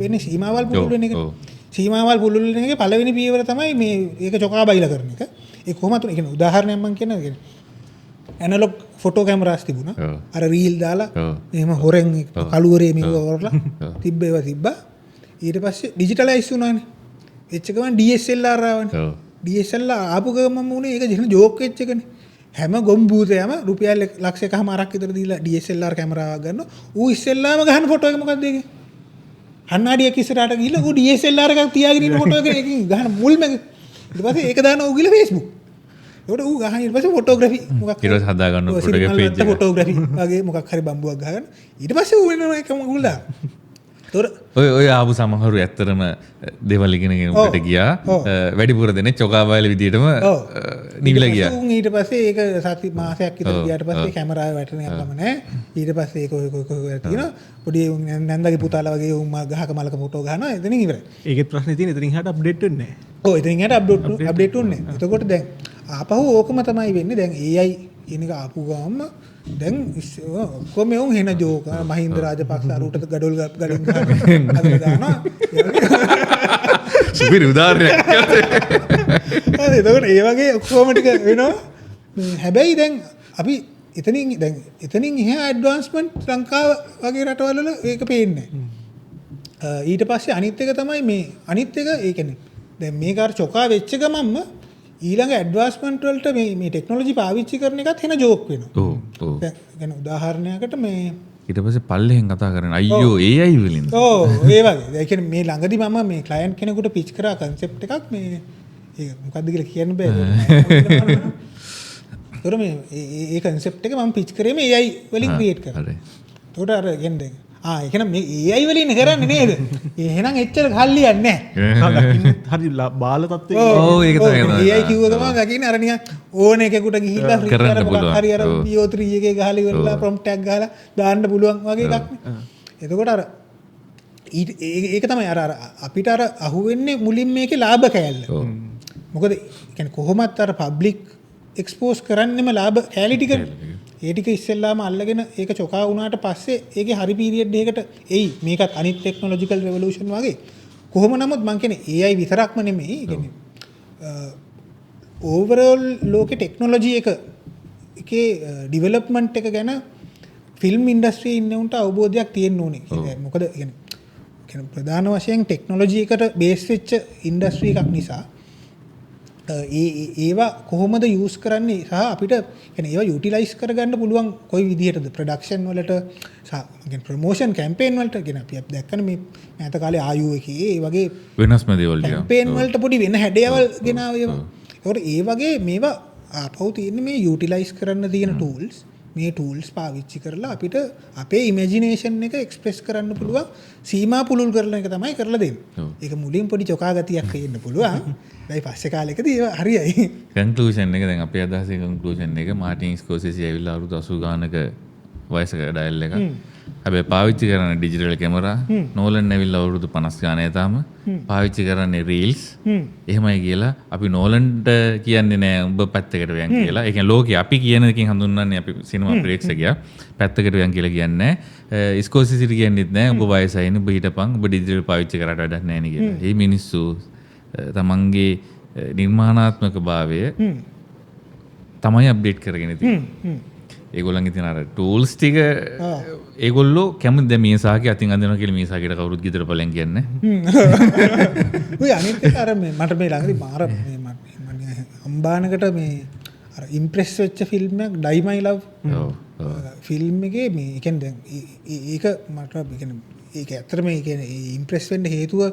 වෙන්නේ සීමාවල් පුළුල් වෙන එක. සීමාවල් පුළුල් වෙන එකේ පළවෙනි පියවර තමයි මේ ඒක චොකා බයිලා කරන එක. ඒ කොහොමද? ඒ කියන්නේ උදාහරණයක් මම කියනවා. ඇනලොග් ෆොටෝ කැමරාස් තිබුණා. අර රීල් දාලා එහෙම හොරෙන් කළුවරේ මෙව වරලා තිබ්බා. ඊට පස්සේ ඩිජිටලයිස් වුණානේ. එච්ච ගමන් DSLR ආවනේ. DSLR ආපු ගමන් උනේ ඒක ජන ජෝක් වෙච්ච එකනේ. හැම ගොම්බූතයම රුපියල් 1,00,000ක් විතර දීලා DSLR කැමරාවක් ගන්නවා. ඌ ඉස්සෙල්ලාම ගහන ෆොටෝ එක මොකක්ද ඒකේ? කණ්ණාඩියක් ඉස්සරහට ගිහලා ඌ DSLR එකක් තියාගෙන ඉන්න ෆොටෝ එකකින් ගහන මුල්ම එක. ඊට පස්සේ ඒක දානවා ඌ ගිහලා Facebook. ඒකට ඌ ගහන ඊට පස්සේ ෆොටෝග්‍රැෆි මොකක් හරි ඊට හදා ගන්න ෆොටෝගේ පේජ් එක. ෆොටෝග්‍රැෆි වගේ මොකක් හරි බම්බුවක් ගහගෙන ඊට පස්සේ ඌ වෙනවා එකම ඌ දා. ඔය ආපු සමහරු ඇත්තරම දෙවල් ඉගෙනගෙන උඩට ගියා. වැඩිපුර දෙනේ චොකාබයිල විදියටම නිවිලා ගියා. ඊට පස්සේ ඒක සති මාසයක් විතර ගියාට පස්සේ කැමරාව වැටෙන එකම නැහැ. ඊට පස්සේ ඒක ඔය තියෙනවා. පොඩි නැන්දාගේ පුතාලා වගේ උන් ගහක මලක ෆොටෝ ගහනවා. එතනින් ඉවරයි. ඒකෙත් ප්‍රශ්නේ තියෙන එතනින් එහාට අප්ඩේට් වෙන්නේ නැහැ. ඔව් එතනින් එහාට අප්ඩේට් වෙන්නේ නැහැ. එතකොට දැන් ආපහු ඕකම තමයි වෙන්නේ. දැන් AI කියන එක ආපු ගාම දැන් ඔක්කොම උන් හෙන ජෝක මහින්ද රාජපක්ෂ අරුට ගඩොල් ගලින් ගහලා දානවා. සුපිරි උදාහරණයක්. හරි එතකොට ඒ වගේ ඔක්කොම ටික වෙනවා. හැබැයි දැන් අපි එතනින් එහා ඇඩ්වාන්ස්මන්ට් ලංකාව වගේ රටවල් වල ඒක පේන්නේ නැහැ. ඊට පස්සේ අනිත් එක තමයි මේ අනිත් එක ඒ කියන්නේ දැන් මේක අර චොකා වෙච්ච ගමන්ම ඊළඟ ඇඩ්වාන්ස්මන්ට් වලට මේ ටෙක්නොලොජි පාවිච්චි කරන එකත් වෙන ජෝක් වෙනවා. ඔව්. දැන් උදාහරණයකට මේ ඊට පස්සේ පල්ලෙහෙන් කතා කරන අයියෝ AI වලින්. ඔව් ඒ වගේ. ඒ කියන්නේ මේ ළඟදි මම මේ ක්ලයන්ට් කෙනෙකුට පිච් කරා කන්සෙප්ට් එකක් මේ ඒක මොකක්ද කියලා කියන්න බෑ. ඒතර මේ ඒ කන්සෙප්ට් එක මම පිච් කරේ මේ AI වලින් ක්‍රියේට් කරා. හරි. ඒතකොට අර කියන්නේ ඒ කියන්නේ මේ AI වලින් කරන්නේ නේද? එහෙනම් එච්චර කල්ලියන්නේ නැහැ. හරි බාල තත්ත්වයක. ඔව් ඒක තමයි. AI කිව්ව ගමන් දකින්නේ අර නිකන් ඕන එකෙකුට ගිහිල්ලා ෆ්‍රී කරලා මොකක් හරි අර PO3 එකේ ගහලා ඉවරලා ප්‍රොම්ප්ට් එකක් ගහලා දාන්න පුළුවන් වගේ එකක් නේ. එතකොට අර ඒක තමයි අර අපිට අර අහුවෙන්නේ මුලින් මේකේ ලාභ කෑල්ල. මොකද කියන්නේ කොහොමත් අර පබ්ලික් එක්ස්පෝස් කරන්නෙම ලාභ කෑලි ටිකනේ. ඒ ටික ඉස්සෙල්ලාම අල්ලගෙන ඒක චොකා වුණාට පස්සේ ඒකේ හරි පීරියඩ් එකකට එයි මේකත් අනිත් ටෙක්නොලොජිකල් රෙවොලූෂන් වගේ කොහොම නමුත් මං කියන්නේ AI විතරක්ම නෙමෙයි කියන්නේ ඕවරෝල් ලෝකේ ටෙක්නොලොජි එකේ ඩෙවලොප්මන්ට් එක ගැන ෆිල්ම් ඉන්ඩස්ට්‍රියේ ඉන්න උන්ට අවබෝධයක් තියෙන්න ඕනේ. මොකද කියන්නේ ප්‍රධාන වශයෙන් ටෙක්නොලොජි එකට බේස් වෙච්ච ඉන්ඩස්ට්‍රි එකක් නිසා ඒවා කොහොමද යූස් කරන්නේ සහ අපිට කියන්නේ ඒවා යුටිලයිස් කරගන්න පුළුවන් කොයි විදිහටද ප්‍රොඩක්ෂන් වලට සහ කියන්නේ ප්‍රොමෝෂන් කැම්පේන් වලට කියන අපි දැක්කනේ මේ මෑත කාලේ ආයු එකේ ඒ වගේ වෙනස්ම දේවල් ටික කැම්පේන් වලට පොඩි වෙන හැඩයවල් ගෙනාව ඒවා. ඒකට ඒ වගේ මේවා ආපහු තියෙන්නේ මේ යුටිලයිස් කරන්න තියෙන ටූල්ස්. මේ ටූල්ස් පාවිච්චි කරලා අපිට අපේ ඉමේජිනේෂන් එක එක්ස්ප්‍රෙස් කරන්න පුළුවන් සීමා පුළුල් කරන එක තමයි කරලා දෙන්නේ. ඒක මුලින් පොඩි චොකා ගතියක් වෙන්න පුළුවන්. දැන් පස්සේ කාලෙකදී ඒක හරියයි. කන්ක්ලූෂන් එක දැන් අපේ අදහසේ කන්ක්ලූෂන් එක මාටින් ස්කෝසෙසි ඇවිල්ලා අවුරුදු 80 ගානක වයසක ඩයල් එක. හැබැයි පාවිච්චි කරන්නේ ඩිජිටල් කැමරා. නෝලන් ඇවිල්ලා අවුරුදු 50 ගානේ තාම පාවිච්චි කරන්නේ රීල්ස්. එහෙමයි කියලා අපි නෝලන්ට කියන්නේ නෑ උඹ පැත්තකට වෙයන් කියලා. ඒ කියන්නේ ලෝකේ අපි කියන එකකින් හඳුන්වන්නේ අපි සිනමා ප්‍රේක්ෂකයා පැත්තකට වෙයන් කියලා කියන්නේ නෑ. ස්කෝසෙසිට කියන්නේත් නෑ උඹ වයසයිනේ උඹ හිටපන් උඹ ඩිජිටල් පාවිච්චි කරාට වැඩක් නෑ නේ කියලා. මේ මිනිස්සු තමන්ගේ නිර්මාණාත්මක භාවය තමයි අප්ඩේට් කරගෙන තියෙන්නේ. ඒගොල්ලන්ගේ තියෙන අර ටූල්ස් ටික ඒගොල්ලෝ කැමති දැන් මීසාගේ අතින් අඳිනවා කියලා මීසාගේට කවුරුත් ගෙදර බලෙන් කියන්නේ. ඔය අනිත් එක අර මට මේ ළඟදී මාර මේ අම්බානකට මේ අර ඉම්ප්‍රෙස් වෙච්ච ෆිල්ම් එකක් ඩයි මයි ලව්. ෆිල්ම් එකේ මේ කියන්නේ දැන් ඒක මට කියන්නේ ඒක ඇත්තටම ඒ කියන්නේ ඉම්ප්‍රෙස් වෙන්න හේතුව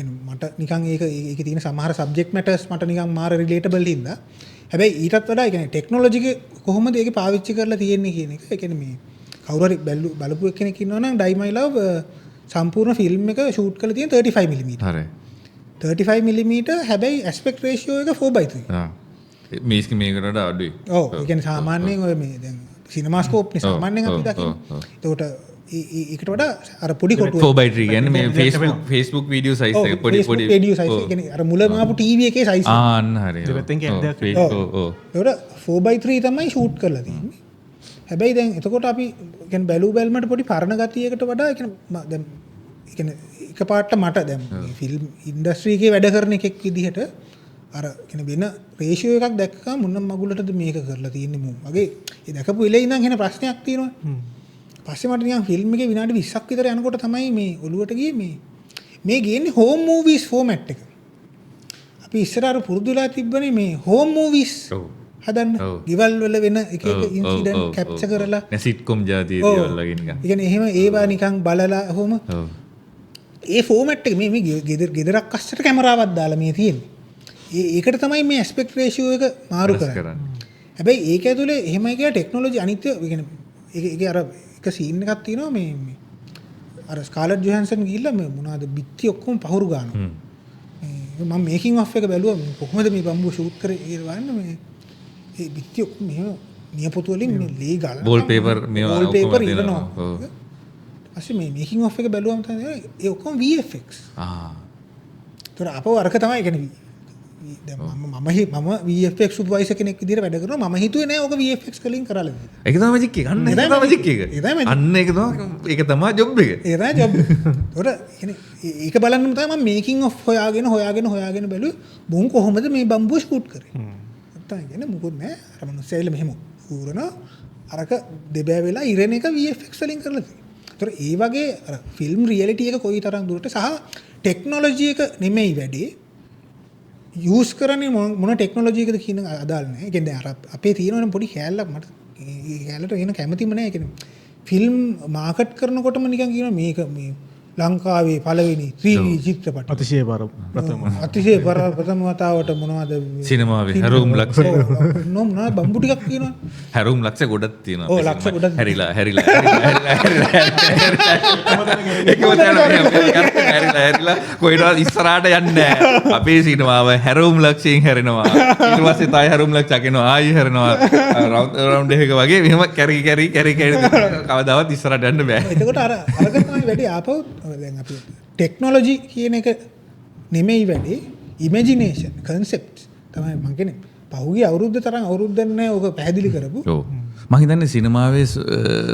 මට නිකන් ඒකේ තියෙන සමහර සබ්ජෙක්ට් මැටර්ස් මට නිකන් මාර රිලේටබල් හින්දා හැබැයි ඊටත් වඩා කියන්නේ ටෙක්නොලොජි එක කොහොමද ඒක පාවිච්චි කරලා තියෙන්නේ කියන එක. ඒ කියන්නේ මේ කවුරු හරි බලපු කෙනෙක් ඉන්නවා නම් Die My Love සම්පූර්ණ ෆිල්ම් එක ෂූට් කරලා තියෙන 35mm. හරි. 35mm හැබැයි aspect ratio එක 4:3. මේක මේකට වඩා අඩුයි. ඔව් ඒ කියන්නේ සාමාන්‍යයෙන් ඔය මේ දැන් සිනමාස්කෝප් නේ සාමාන්‍යයෙන් අපි දකින්නේ. ඒකට ඒකට වඩා අර පොඩි කොටුව 4:3 කියන්නේ මේ Facebook වීඩියෝ සයිස් එක පොඩි වීඩියෝ සයිස් එක කියන්නේ අර මුලම ආපු TV එකේ සයිස් එක. අන්න හරි. දෙපැත්තෙන් කැමරාවක් ඒකට 4:3 තමයි ෂූට් කරලා තියෙන්නේ. හැබැයි දැන් එතකොට අපි කියන්නේ බැලු බැලමට පොඩි පරණ ගතියකට වඩා කියන්නේ දැන් කියන්නේ එකපාරට මට දැන් ෆිල්ම් ඉන්ඩස්ට්‍රි එකේ වැඩ කරන එකෙක් විදිහට අර කියන්නේ වෙන රේෂියෝ එකක් දැක්කම මොන මගුලටද මේක කරලා තියෙන්නේ මෝ වගේ ඒ දැකපු ඉලේ ඉඳන් එන ප්‍රශ්නයක් තියෙනවා. පස්සේ මට නිකන් ෆිල්ම් එකේ විනාඩි 20ක් විතර යනකොට තමයි මේ ඔළුවට ගියේ මේ ගේන්නේ හෝම් මූවිස් ෆෝමැට් එක. අපි ඉස්සර අර පුරුදුලා තිබ්බනේ මේ හෝම් මූවිස් හදන්න. ගෙවල් වල වෙන එක ඉන්සිඩන්ට් කැප්චර් කරලා සිට්කොම් ජාතිය දේවල් වගේ නිකන්. ඒ කියන්නේ එහෙම ඒවා නිකන් බලලා ඔහොම. ඒ ෆෝමැට් එක මේ ගෙදරක් අස්සට කැමරාවක් දාලා මේ තියෙන්නේ. ඒකට තමයි මේ ඇස්පෙක්ට් රේෂියෝ එක මාරු කරන්නේ. හැබැයි ඒක ඇතුලේ එහෙමයි කියලා ටෙක්නොලොජි අනිත්‍ය ඒක අර එක සීන් එකක් තියෙනවා මේ අර ස්කාලට් ජොහන්සන් ගිහිල්ලා මේ මොනවාද බිත්ති ඔක්කොම පහුරු ගන්නවා. මම මේකින් ඔෆ් එක බැලුවා කොහොමද මේ බම්බු ෂූට් කරේ කියලා බලන්න මේ ඒ බිත්ති ඔක්කොම මෙහෙම නියපොතු වලින් මේ ලේ ගාලා බෝල් පේපර් මේවා බෝල් පේපර් ඉරනවා. ඊපස්සේ මේ මේකින් ඔෆ් එක බැලුවම තමයි ඒ ඔක්කොම VFX. ඒතර අපෝ අරක තමයි කියන්නේ දැන් මම VFX සුපර්වයිසර් කෙනෙක් විදිහට වැඩ කරනවා මම හිතුවේ නෑ ඕක VFX කලින් කරලා දෙන්න. ඒක තමයි මැජික් එක. අන්න ඒක තමයි මැජික් එක. අන්න ඒක තමයි ඒක තමයි ජොබ් එක. ඒක තමයි ජොබ්. ඒතර ඒක බලන්නම තමයි මම මේකින් ඔෆ් හොයාගෙන බැලුවේ මොන් කොහොමද මේ බම්බු ෂූට් කරේ. නැත්තම් කියන්නේ මොකුත් නෑ. අර මනුස්සයල මෙහෙම ඌරනවා අරක දෙබෑ වෙලා ඉරෙන එක VFX වලින් කරලා තියෙනවා. ඒතර ඒ වගේ අර ෆිල්ම් රියැලිටි එක කොයි තරම් දුරට සහ ටෙක්නොලොජි එක නෙමෙයි වැඩි යූස් කරන්නේ මොන ටෙක්නොලොජි එකද කියන අදාළ නැහැ. ඒ කියන්නේ අර අපේ තියෙනවනේ පොඩි කෑල්ලක් මට ඒ කෑල්ලට එන කැමැතිම නැහැ. ඒ කියන්නේ ෆිල්ම් මාකට් කරනකොටම නිකන් කියනවා මේක මේ ලංකාවේ පළවෙනි 3D චිත්‍රපට. අතිශය ප්‍රථම වතාවට මොනවද සිනමාවේ හැරෝම් ලක්ෂ මොනවද බම්බු ටිකක් තියෙනවා. හැරෝම් ලක්ෂ ගොඩක් තියෙනවා. ඔව් ලක්ෂ ගොඩක් හැරිලා කොයිටවත් ඉස්සරහට යන්නේ නැහැ. අපේ සිනමාව හැරෝම් ලක්ෂයෙන් හැරෙනවා. ඊට පස්සේ තයි හැරෝම් ලක්ෂ අකිනවා ආයි හැරෙනවා. රවුන්ඩ් එක වගේ මෙහෙම කැරි කවදාවත් ඉස්සරහට යන්න බෑ. එතකොට අර තමයි වැඩි ආපහු දැන් අපි ටෙක්නොලොජි කියන එක නෙමෙයි වැඩි ඉමේජිනේෂන් කන්සෙප්ට්ස් තමයි මම කියන්නේ පහුගිය අවුරුද්ද තරම් අවුරුද්දක් නැහැ ඕක පැහැදිලි කරපු. ඔව් මම හිතන්නේ සිනමාවේ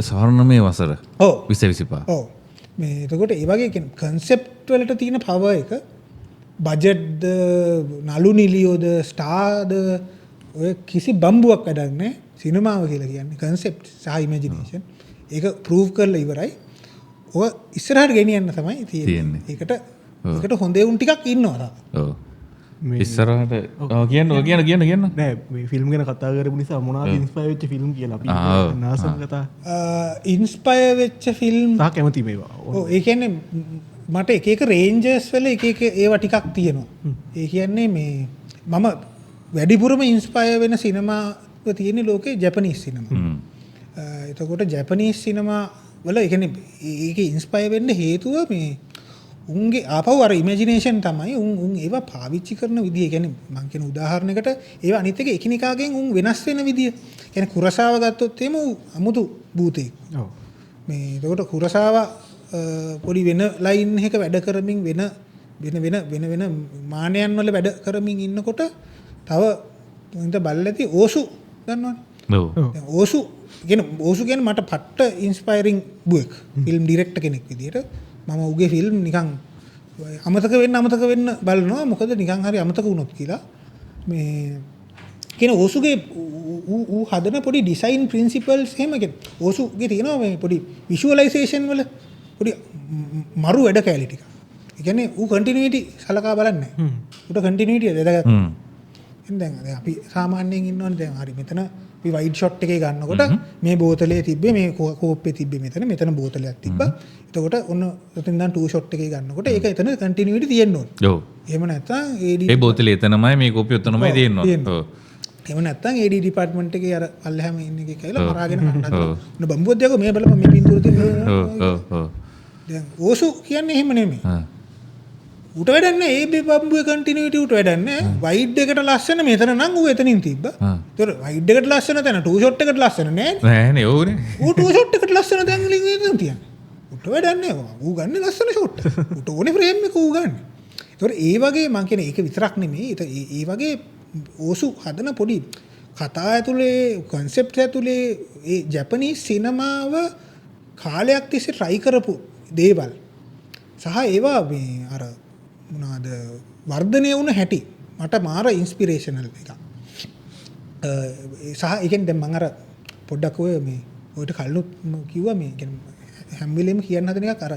ස්වර්ණමය වසර. ඔව් 2025. ඔව් මේ එතකොට ඒ වගේ කියන්නේ කන්සෙප්ට් වලට තියෙන පවර් එක බජට්ද නළු නිලියෝද ස්ටාර්ද ඔය කිසි බම්බුවක් වැඩක් නැහැ. සිනමාව කියලා කියන්නේ කන්සෙප්ට් සහ ඉමේජිනේෂන්. ඒක ප්‍රූව් කරලා ඉවරයි. ඔය ඉස්සරහට ගෙනියන්න තමයි තියෙන්නේ. ඒකට හොඳ උන් ටිකක් ඉන්නවා. ඔව්. ඉස්සරහට කියන්න නෑ මේ ෆිල්ම් ගැන කතා කරපු නිසා මොනවද ඉන්ස්පයර් වෙච්ච ෆිල්ම් කියලා අපි නාසම් කතා. ඉන්ස්පයර් වෙච්ච ෆිල්ම් තා කැමති මේවා. ඔව් ඒ කියන්නේ මට එක රේන්ජර්ස් වල එක ඒවා ටිකක් තියෙනවා. ඒ කියන්නේ මේ මම වැඩිපුරම ඉන්ස්පයර් වෙන සිනමාව තියෙන්නේ ලෝකේ ජපනීස් සිනමා. එතකොට ජපනීස් සිනමා වල ඒ කියන්නේ ඒකේ ඉන්ස්පයර් වෙන්න හේතුව මේ උන්ගේ ආපහු අර ඉමේජිනේෂන් තමයි උන් ඒවා පාවිච්චි කරන විදිය. කියන්නේ මම කියන උදාහරණයකට ඒවා අනිත් එක එකිනෙකාගෙන් උන් වෙනස් වෙන විදිය. කියන්නේ කුරසාව ගත්තොත් එහෙම අමුතු භූතෙක්. ඔව්. මේ එතකොට කුරසාව පොඩි වෙන ලයින් එකක වැඩ කරමින් වෙන මානයන් වල වැඩ කරමින් ඉන්නකොට තව උන්ට බලලා ඕසු දන්නවනේ. ඔව්. ඕසු කියන්නේ මට පට්ට ඉන්ස්පයරිං බුවෙක්. ෆිල්ම් ඩිරෙක්ටර් කෙනෙක් විදියට මම උගේ ෆිල්ම් නිකන් අමතක වෙන්න බලනවා මොකද නිකන් හරි අමතක වුණොත් කියලා. මේ කියන ඕසුගේ ඌ හදන පොඩි ඩිසයින් ප්‍රින්සිපල්ස් එහෙම කියන්නේ ඕසුගේ තියෙනවා මේ පොඩි විෂුවලයිසේෂන් වල පොඩි මරු වැඩ කැලි ටික. ඒ කියන්නේ ඌ කන්ටිනියුටි සලකා බලන්නේ නැහැ. ඌට කන්ටිනියුටි වැදගත්. දැන් අපි සාමාන්‍යයෙන් ඉන්නවනේ දැන් හරි මෙතන අපි වයිඩ් ෂොට් එකේ ගන්නකොට මේ බෝතලේ තිබ්බේ මේ කෝප්පේ තිබ්බේ මෙතන බෝතලයක් තිබ්බා. එතකොට ඔන්න එතන ඉඳන් ටූ ෂොට් එකේ ගන්නකොට ඒක එතන කන්ටිනියුටි තියෙන්න ඕනේ. ඔව්. එහෙම නැත්නම් ඒ බෝතලේ එතනමයි මේ කෝප්පේ එතනමයි තියෙන්න ඕනේ. ඔව්. එහෙම නැත්නම් AD ඩිපාර්ට්මන්ට් එකේ අර අල්ලහැම ඉන්න එකේ කියලා මරාගෙන කන්නත් බම්බුවත් දෙකෝ මේ බලපන් මේ පින්තූර තියෙන දැන් ඕසු කියන්නේ එහෙම නෙමෙයි උට වැඩක් නැහැ ඒ බම්බුවේ කන්ටිනියුටි උට වැඩක් නැහැ වයිඩ් එකට ලස්සන මෙතන නම් ඌ එතනින් තිබ්බා ඒතර වයිඩ් එකට ලස්සන තැන ටූ ෂොට් එකට ලස්සන නෑනේ ඕනේ ඌ ටූ ෂොට් එකට ලස්සන තැන් වලින් එතන තියන්නේ උට වැඩක් නැහැ ඌ ගන්න ලස්සන ෂොට් උට ඕනේ ෆ්‍රේම් එක ඌ ගන්න ඒතර ඒ වගේ මං කියන්නේ ඒක විතරක් නෙමෙයි ඒ වගේ ඕසු හදන පොඩි කතා ඇතුලේ කොන්සෙප්ට් ඇතුලේ ඒ ජපනීස් සිනමාව කාලයක් තිස්සේ try කරපු දේවල් සහ ඒවා මේ අර මොනවාද වර්ධනය වුණ හැටි මට මාර ඉන්ස්පිරේෂනල් එකක් සහ ඒකෙන් දැන් මම අර පොඩ්ඩක් ඔය මේ ඔයට කල්ලුත් කිව්වා මේ කියන්නේ හැම වෙලෙම කියන්න හදන එකක් අර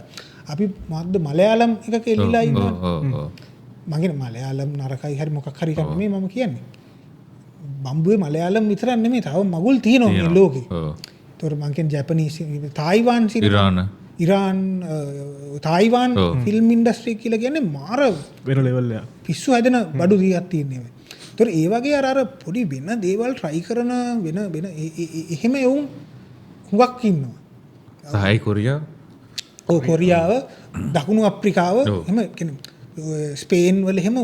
අපි මොකද්ද මලයාලම් එකක එල්ලලා ඉන්නවා මම කියන්නේ මලයාලම් නරකයි හරි මොකක් හරි එකක් නෙමෙයි මම කියන්නේ බම්බුවේ මලයාලම් විතරක් නෙමෙයි තව මගුල් තියෙනවා මේ ලෝකේ ඒතකොට මම කියන්නේ Japanese Taiwan Iran Taiwan film industry කියලා කියන්නේ මාර වෙන ලෙවල් එකක් පිස්සු හැදෙන බඩු දියක් තියෙනවා ඒතකොට ඒ වගේ අර පොඩි වෙන දේවල් try කරන වෙන එහෙම එවුන් හුඟක් ඉන්නවා සහයි කොරියාව කොරියාව දකුණු අප්‍රිකාව එහෙම කියන්නේ ස්පේන් වල එහෙම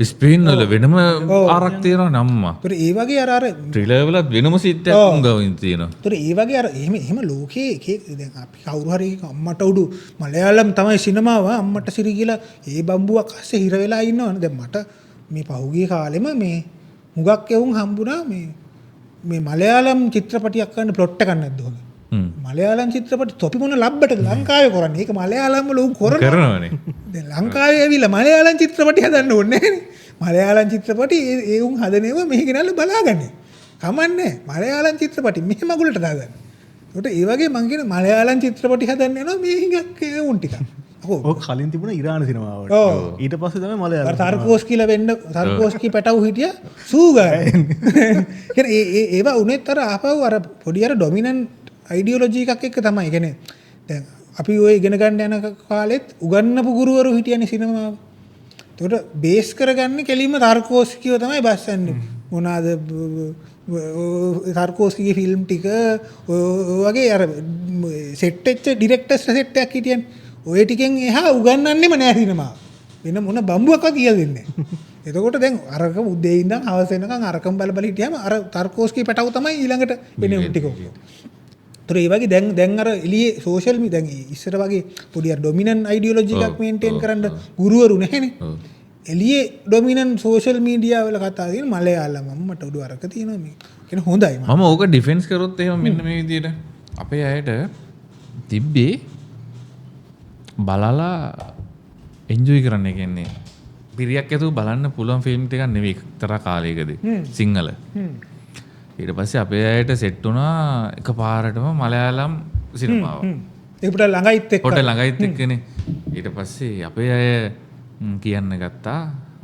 ස්පේන් වල වෙනම ආරක් තියෙනවා නම්මා. ඒතර ඒ වගේ අර ට්‍රිලර් වලත් වෙනම සීට් එකක් උංගවින් තියෙනවා. ඒතර ඒ වගේ අර එහෙම ලෝකේ දැන් අපි කවුරු හරි අම්මට උඩු මලයාලම් තමයි සිනමාව අම්මට සිරි කියලා ඒ බම්බුවක් අස්සේ හිර වෙලා ඉන්නවනේ. දැන් මට මේ පහුගිය කාලෙම මේ හුඟක් එවුන් හම්බුණා මේ මලයාලම් චිත්‍රපටියක් කරන්න ප්ලොට් එකක් නැද්ද හොග. මලයාලම් චිත්‍රපට තොපි මොන ලබ්බටද ලංකාවේ කරන්නේ? ඒක මලයාලම් වල උන් කරනවනේ. දැන් ලංකාවේ ඇවිල්ලා මලයාලම් චිත්‍රපටි හදන්න ඕනේ නැහැනේ. මලයාලම් චිත්‍රපටි ඒ උන් හදනේව මෙහි ගෙනල්ලා බලාගන්නේ. කමන්නේ මලයාලම් චිත්‍රපටි මෙහෙ මගුලට දාගන්න. ඒකට ඒ වගේ මං කියන මලයාලම් චිත්‍රපටි හදන්න යනවා මේ හිඟක් උන් ටික. ඔක කලින් තිබුණ ඉරාන සිනමාවට. ඊට පස්සේ තමයි මලයාලම්. තර්කෝස්කිලා වෙන්න තර්කෝස්කි පැටවු හිටියා සූගාන. කියන්නේ ඒවා උනේත් අර ආපහු අර පොඩි අර ඩොමිනන්ට් අයිඩියොලොජි එකක් එක්ක තමයි. කියන්නේ දැන් අපි ඔය ඉගෙන ගන්න යන කාලෙත් උගන්නපු ගුරුවරු හිටියනේ සිනමාව. ඒකට බේස් කරගන්නේ කෙලින්ම තර්කෝස්කිව තමයි බස්සන්නේ. මොනවාද තර්කෝස්කිගේ ෆිල්ම් ටික ඔය වගේ අර සෙට් වෙච්ච ඩිරෙක්ටර්ස්ලා සෙට් එකක් හිටියනේ. ඔය ටිකෙන් එහා උගන්වන්නෙම නෑ සිනමාව. වෙන මොන බම්බුවක්වත් කියලා දෙන්නේ නෑ. එතකොට දැන් අරක උදේ ඉඳන් හවස වෙනකන් අරකම බල හිටියාම අර තර්කෝස්කි පැටව තමයි ඊළඟට වෙන ටික. ඒතර ඒ වගේ දැන් අර එළියේ සෝෂල් මීඩියා දැන් ඉස්සර වගේ පොඩි අර ඩොමිනන්ට් අයිඩියොලොජි එකක් මේන්ටේන් කරන්න ගුරුවරු නැහැනේ. එළියේ ඩොමිනන්ට් සෝෂල් මීඩියා වල කතා තියෙන මලයාලම් අම්මට උඩු අරක තියෙනවා මේ. කියන හොඳයි මම ඕක ඩිෆෙන්ස් කරොත් එහෙම මෙන්න මේ විදියට අපේ අයට තිබ්බේ බලලා එන්ජොයි කරන්න. කියන්නේ පිරියක් ඇතුව බලන්න පුළුවන් ෆිල්ම් ටිකක් නෙවෙයි එක්තරා කාලයකදී සිංහල. ඊට පස්සේ අපේ අයට සෙට් වුණා එකපාරටම මලයාලම් සිනමාව. ඒකට ළඟයිත් එක්ක. කොට ළඟයිත් එක්කනේ. ඊට පස්සේ අපේ අය කියන්න ගත්තා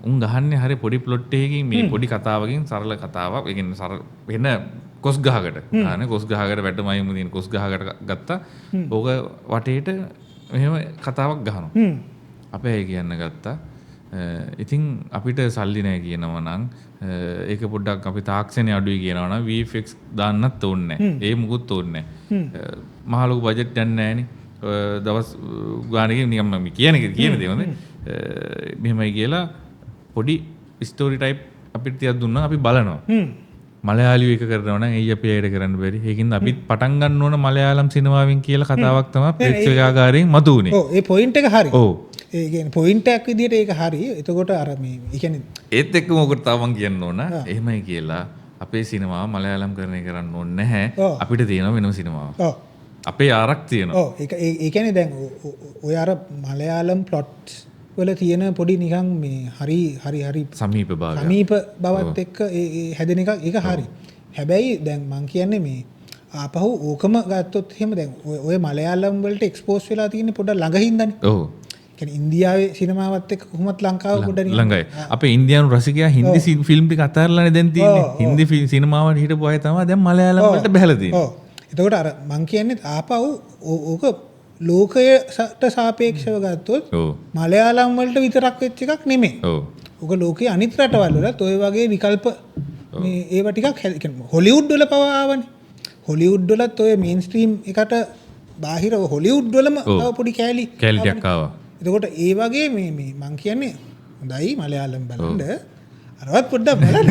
උන් ගහන්නේ හරි පොඩි ප්ලොට් එකකින් මේ පොඩි කතාවකින් සරල කතාවක්. ඒ කියන්නේ සරල වෙන කොස් ගහකට. ආනේ කොස් ගහකට වැටමයිමු දින කොස් ගහකට ගත්තා. ඕක වටේට මෙහෙම කතාවක් ගහනවා. අපේ අය කියන්න ගත්තා ඉතින් අපිට සල්ලි නැහැ කියනවා නම් ඒක පොඩ්ඩක් අපි තාක්ෂණය අඩුයි කියනවා නම් VFX දාන්නත් ඕනේ නැහැ. ඒ මුකුත් ඕනේ නැහැ. මහ ලොකු බජට් යන්නේ නැහනේ. දවස් ගානකින් නිකන් මම කියන දේ හොඳයි. මෙහෙමයි කියලා පොඩි ස්ටෝරි ටයිප් අපිට තියක් දුන්නා අපි බලනවා. මලයාලිව එක කරනවා නම් එයි අපි ඇයිද කරන්න බැරි. ඒකින්ද අපිත් පටන් ගන්න ඕන මලයාලම් සිනමාවෙන් කියලා කතාවක් තමයි ප්‍රේක්ෂකාගාරයෙන් මතුවුනේ. ඔව් ඒ පොයින්ට් එක හරි. ඔව්. ඒ කියන්නේ පොයින්ට් එකක් විදිහට ඒක හරි. එතකොට අර මේ ඒ කියන්නේ ඒත් එක්කම ඔකට තව මං කියන්න ඕන. එහෙමයි කියලා අපේ සිනමාව මලයාලම් කරණය කරන්න ඕනේ නැහැ. අපිට තියෙනවා වෙනම සිනමාවක්. ඔව්. අපේ ආරක් තියෙනවා. ඔව් ඒ කියන්නේ දැන් ඔය අර මලයාලම් ප්ලොට්ස් වල තියෙන පොඩි නිකන් මේ හරි සමීප බවත් එක්ක ඒ හැදෙන එක ඒක හරි. හැබැයි දැන් මං කියන්නේ මේ ආපහු ඕකම ගත්තොත් එහෙම දැන් ඔය මලයාලම් වලට එක්ස්පෝස් වෙලා තියෙන්නේ පොඩ්ඩක් ළඟ හින්දානේ. ඔව්. කියන්නේ ඉන්දියාවේ සිනමාවත් එක්ක කොහොමත් ලංකාව පොඩ්ඩක් ළඟයි. අපේ ඉන්දියානු රසිකයා හින්දි ෆිල්ම් ටික අතහැරලානේ දැන් තියෙන්නේ. හින්දි සිනමාවට හිටපු අය තමයි දැන් මලයාලම් වලට බහැලා තියෙන්නේ. ඔව්. එතකොට අර මං කියන්නේ ආපහු ඕක ලෝකයට සාපේක්ෂව ගත්තොත් මලයාලම් වලට විතරක් වෙච්ච එකක් නෙමෙයි. ඔව්. ඕක ලෝකයේ අනිත් රටවල් වලත් ඔය වගේ විකල්ප මේ ඒව ටිකක් හොලිවුඩ් වල පවාවනේ. හොලිවුඩ් වලත් ඔය මේන්ස්ට්‍රීම් එකට බාහිර හොලිවුඩ් වලම තව පොඩි කැලිටියක් ආවා. එතකොට ඒ වගේ මේ මං කියන්නේ හොඳයි මලයාලම් බලන්න අරවත් පොඩ්ඩක් බලන්න.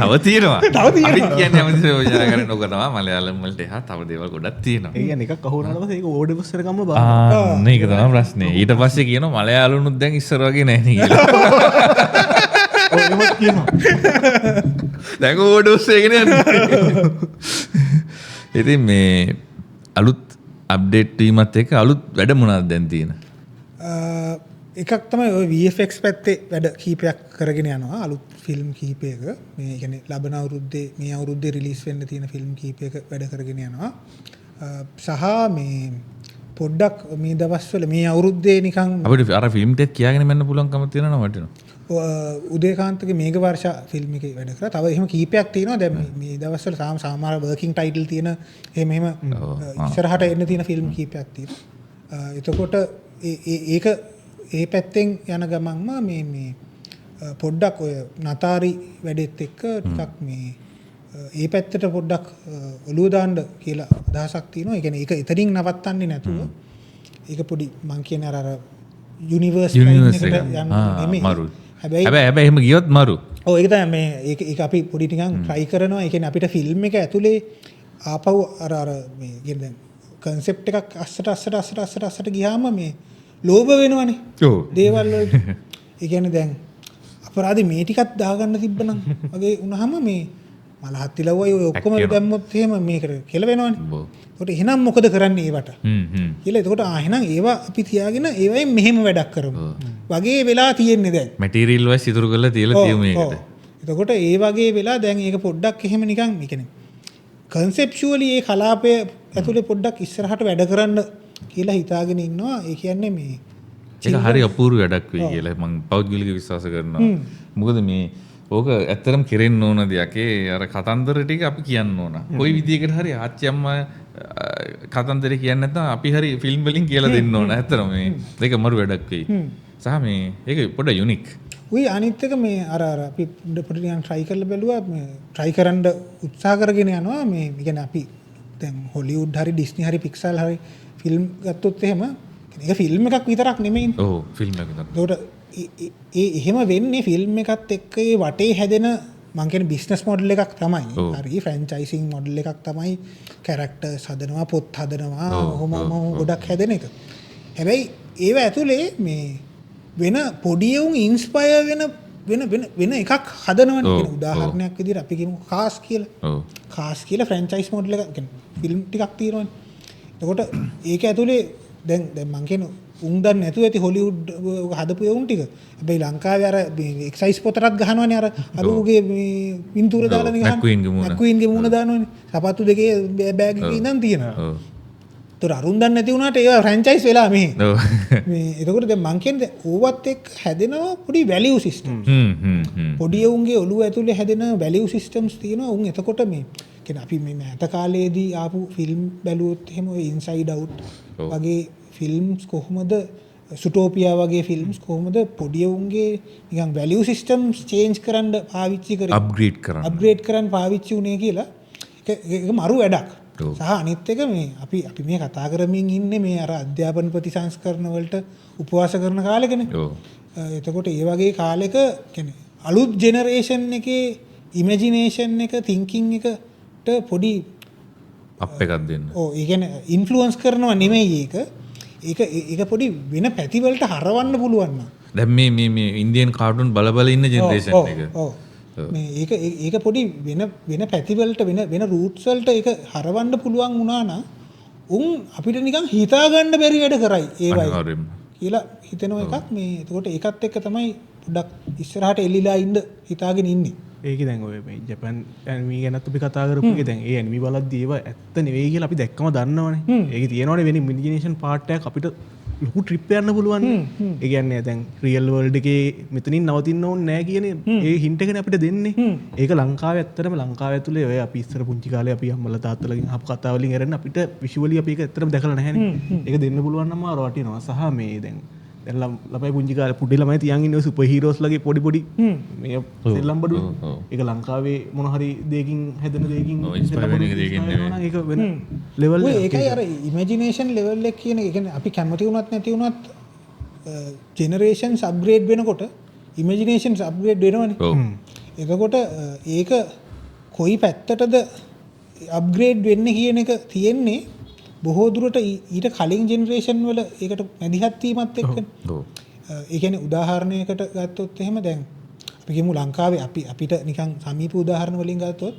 තව තියෙනවා. තව තියෙනවා. අපි කියන්නේ අමතක යෝජනා කරන නොකරනවා මලයාලම් වලට එහා තව දේවල් ගොඩක් තියෙනවා. ඒ කියන්නේ එකක් අහුවුනාට පස්සේ ඒක ඕඩිබස් එකට ගම්ම බලන්න. ඒක තමයි ප්‍රශ්නේ. ඊට පස්සේ කියනවා මලයාලුනුත් දැන් ඉස්සර වගේ නැහැ නේ කියලා. ඔයමත් කියනවා. දැන් ඕඩිබස් එකගෙන යන්නේ. ඉතින් මේ අලුත් අප්ඩේට් වීමත් එක්ක අලුත් වැඩ මොනවද දැන් තියෙන? එකක් තමයි ඔය VFX පැත්තේ වැඩ කීපයක් කරගෙන යනවා අලුත් ෆිල්ම් කීපයක මේ කියන්නේ ලබන අවුරුද්දේ මේ අවුරුද්දේ රිලීස් වෙන්න තියෙන ෆිල්ම් කීපයක වැඩ කරගෙන යනවා සහ මේ පොඩ්ඩක් මේ දවස්වල මේ අවුරුද්දේ නිකන් අපිට අර ෆිල්ම් ටෙක් කියාගෙන යන්න පුළුවන්කම තියෙනවා වටිනවා උදේකාන්තගේ මේඝ වර්ෂා ෆිල්ම් එකේ වැඩ කරා තව එහෙම කීපයක් තියෙනවා දැන් මේ දවස්වල සාමාන්‍ය වර්කින් ටයිටල් තියෙන එහෙම ඉස්සරහට එන්න තියෙන ෆිල්ම් කීපයක් තියෙනවා එතකොට ඒක ඒ පැත්තෙන් යන ගමන්ම මේ පොඩ්ඩක් ඔය නතාරි වැඩෙත් එක්ක ටිකක් මේ ඒ පැත්තට පොඩ්ඩක් ඔලුව දාන්න කියලා අදහසක් තියෙනවා. ඒ කියන්නේ ඒක එතනින් නවත්තන්නේ නැතුව ඒක පොඩි මං කියන්නේ අර යුනිවර්ස් එකට යන්න නෙමෙයි. හැබැයි එහෙම ගියොත් මරු. ඔව් ඒක තමයි මේ ඒක අපි පොඩි ටිකක් try කරනවා. ඒ කියන්නේ අපිට ෆිල්ම් එක ඇතුලේ ආපහු අර මේ කියන්නේ දැන් concept එකක් අස්සට ගියාම මේ ලෝභ වෙනවනේ. ඔව්. දේවල් වලට. ඒ කියන්නේ දැන් අපරාධි මේ ටිකක් දාගන්න තිබ්බනම් වගේ වුණාම මේ මලහත් ඉලව්වයි ඔය ඔක්කොම දැම්මොත් එහෙම මේකට කෙල වෙනවනේ. ඒකට එහෙනම් මොකද කරන්නේ ඒවට? කියලා එතකොට එහෙනම් ඒවා අපි තියාගෙන ඒවයින් මෙහෙම වැඩක් කරමු. වගේ වෙලා තියෙන්නේ දැන්. මැටීරියල් වයිස් ඉතුරු කරලා තියලා තියමු මේකට. එතකොට ඒ වගේ වෙලා දැන් ඒක පොඩ්ඩක් එහෙම නිකන් මේ කියන්නේ කන්සෙප්චුවලි ඒ කලාපය ඇතුලේ පොඩ්ඩක් ඉස්සරහට වැඩ කරන්න කියලා හිතාගෙන ඉන්නවා. ඒ කියන්නේ මේ ඒක හරි අපූර්ව වැඩක් වෙයි කියලා මම පෞද්ගලික විශ්වාස කරනවා. මොකද මේ ඕක ඇත්තටම කෙරෙන්න ඕන දෙයක්. ඒ අර කතන්දර ටික අපි කියන්න ඕන. කොයි විදියකට හරි ආච්චි අම්මා කතන්දරේ කියන්නේ නැත්නම් අපි හරි ෆිල්ම් වලින් කියලා දෙන්න ඕන. ඇත්තටම මේ ඒක මරු වැඩක් වෙයි. සහ මේ ඒක පොඩ යුනික්. උයි අනිත් එක මේ අර අපි පොඩි නිකන් try කරලා බැලුවා මේ try කරන්න උත්සාහ කරගෙන යනවා මේ කියන්නේ අපි දැන් හොලිවුඩ් හරි ඩිස්නි හරි පික්සල් හරි ෆිල්ම් ගත්තොත් එහෙම ඒක ෆිල්ම් එකක් විතරක් නෙමෙයි. ඔව් ෆිල්ම් එකක් විතරක්. ඒකට එහෙම වෙන්නේ ෆිල්ම් එකත් එක්ක ඒ වටේ හැදෙන මං කියන්නේ බිස්නස් මොඩල් එකක් තමයි. හරි ෆ්‍රැන්චයිසිං මොඩල් එකක් තමයි. කැරක්ටර්ස් හදනවා, පොත් හදනවා, ඔහොම ගොඩක් හැදෙන එක. හැබැයි ඒව ඇතුලේ මේ වෙන පොඩි උන් ඉන්ස්පයර් වෙන එකක් හදනවනේ. උදාහරණයක් විදිහට අපි කියමු කාස් කියලා. ඔව්. කාස් කියලා ෆ්‍රැන්චයිස් මොඩල් එකක් කියන්නේ ෆිල්ම් ටිකක් තියෙනවනේ. එතකොට ඒක ඇතුලේ දැන් මං කියන උන් දන්නේ නැතුව ඇති හොලිවුඩ් හදපු උන් ටික. හැබැයි ලංකාවේ අර එක්සයිස් පොතරත් ගහනවනේ අර අරුගේ මේ පින්තූර දාලා නේ ගහන්නේ. මැක්වීන්ගේ මූණ දානවනේ. සපත්තු දෙකේ බෑග් එකේ ඉඳන් තියෙනවා. ඔව්. ඒතර අරුන් දන්නේ නැති වුණාට ඒවා ෆ්‍රැන්චයිස් වෙලා මෙහෙ. ඔව්. මේ එතකොට දැන් මං කියන්නේ ඕවත් එක්ක හැදෙනවා පොඩි වැලියු සිස්ටම්. පොඩි උන්ගේ ඔළුව ඇතුලේ හැදෙන වැලියු සිස්ටම්ස් තියෙනවා. උන් එතකොට මේ කියන්නේ අපි මේ මෑත කාලේදී ආපු ෆිල්ම් බැලුවොත් එහෙම ඔය ඉන්සයිඩ් අවුට් වගේ ෆිල්ම්ස් කොහොමද සුටෝපියා වගේ ෆිල්ම්ස් කොහොමද පොඩි උන්ගේ නිකන් වැලියු සිස්ටම්ස් චේන්ජ් කරන්න පාවිච්චි කරේ අප්ග්‍රේඩ් කරන්න පාවිච්චි උනේ කියලා ඒක මරු වැඩක්. සහ අනිත් එක මේ අපි මේ කතා කරමින් ඉන්නේ මේ අර අධ්‍යාපන ප්‍රතිසංස්කරණ වලට උපවාස කරන කාලෙකනේ. එතකොට ඒ වගේ කාලෙක කියන්නේ අලුත් ජෙනරේෂන් එකේ ඉමේජිනේෂන් එක තින්කින් එකට පොඩි අප් එකක් දෙන්න. ඔව් ඒ කියන්නේ ඉන්ෆ්ලුවන්ස් කරනවා නෙමෙයි ඒක පොඩි වෙන පැති වලට හරවන්න පුළුවන් නම්. දැන් මේ ඉන්දියන් කාටුන් බල ඉන්න ජෙනරේෂන් එක. ඔව්. මේ ඒක පොඩි වෙන පැති වලට වෙන රූට්ස් වලට ඒක හරවන්න පුළුවන් වුණා නම් උන් අපිට නිකන් හිතා ගන්න බැරි වැඩ කරයි ඒවයි. කියලා හිතෙන එකක් මේ එතකොට ඒකත් එක්ක තමයි පොඩ්ඩක් ඉස්සරහට එල්ලිලා ඉන්න හිතාගෙන ඉන්නේ. ඒක දැන් ඔය මේ ජපන් ඇනිමි ගැනත් අපි කතා කරපු එක දැන් ඒ ඇනිමි බලද්දී ඒවා ඇත්ත නෙවෙයි කියලා අපි දැක්කම දන්නවනේ. ඒක තියෙනවනේ වෙන ඉමේජිනේෂන් පාර්ට් එකක් අපිට ලොකු ට්‍රිප් යන්න පුළුවන්. ඒ කියන්නේ දැන් රියල් වර්ල්ඩ් එකේ මෙතනින් නවතින්න ඕනේ නැහැ කියන ඒ හින්ට් එකනේ අපිට දෙන්නේ. ඒක ලංකාවේ ඇත්තටම ලංකාවේ ඇතුලේ ඔය අපි ඉස්සර පුංචි කාලේ අපි අම්මලා තාත්තලාගෙන් අහපු කතා වලින් අරන් අපිට විෂුවලි අපි ඒක ඇත්තටම දැකලා නැහැනේ. ඒක දෙන්න පුළුවන් නම් මාර වටිනවා. සහ මේ දැන් එල්ලම් ලබයි පුංචිකාර පුඩිලමයි තියන්ගන්න සුප හිරෝස්ලගේ පොඩිපොඩි මේ සෙල්ලම් බඩු එක ලංකාවේ මොනහරි දෙකින් හැදන දෙකින් එක වෙන ලෙවල් ඒකයි අර ඉමජිනේෂන් ලෙවල් එක කියන එක අපි කැමති වුණත් නැති වුණත් ජෙනරේෂන් සබ්ග්‍රේඩ් වෙනකොට ඉමජිනේෂන් සබ්ග්‍රේඩ් වෙනවනේ එතකොට ඒක කොයි පැත්තටද අප්ග්‍රේඩ් වෙන්න කියන එක තියෙන්නේ බොහෝ දුරට ඊට කලින් ජෙනරේෂන් වල ඒකට මැදිහත් වීමත් එක්ක ඒ කියන්නේ උදාහරණයකට ගත්තොත් එහෙම දැන් අපි කියමු ලංකාවේ අපිට නිකන් සමීප උදාහරණ වලින් ගත්තොත්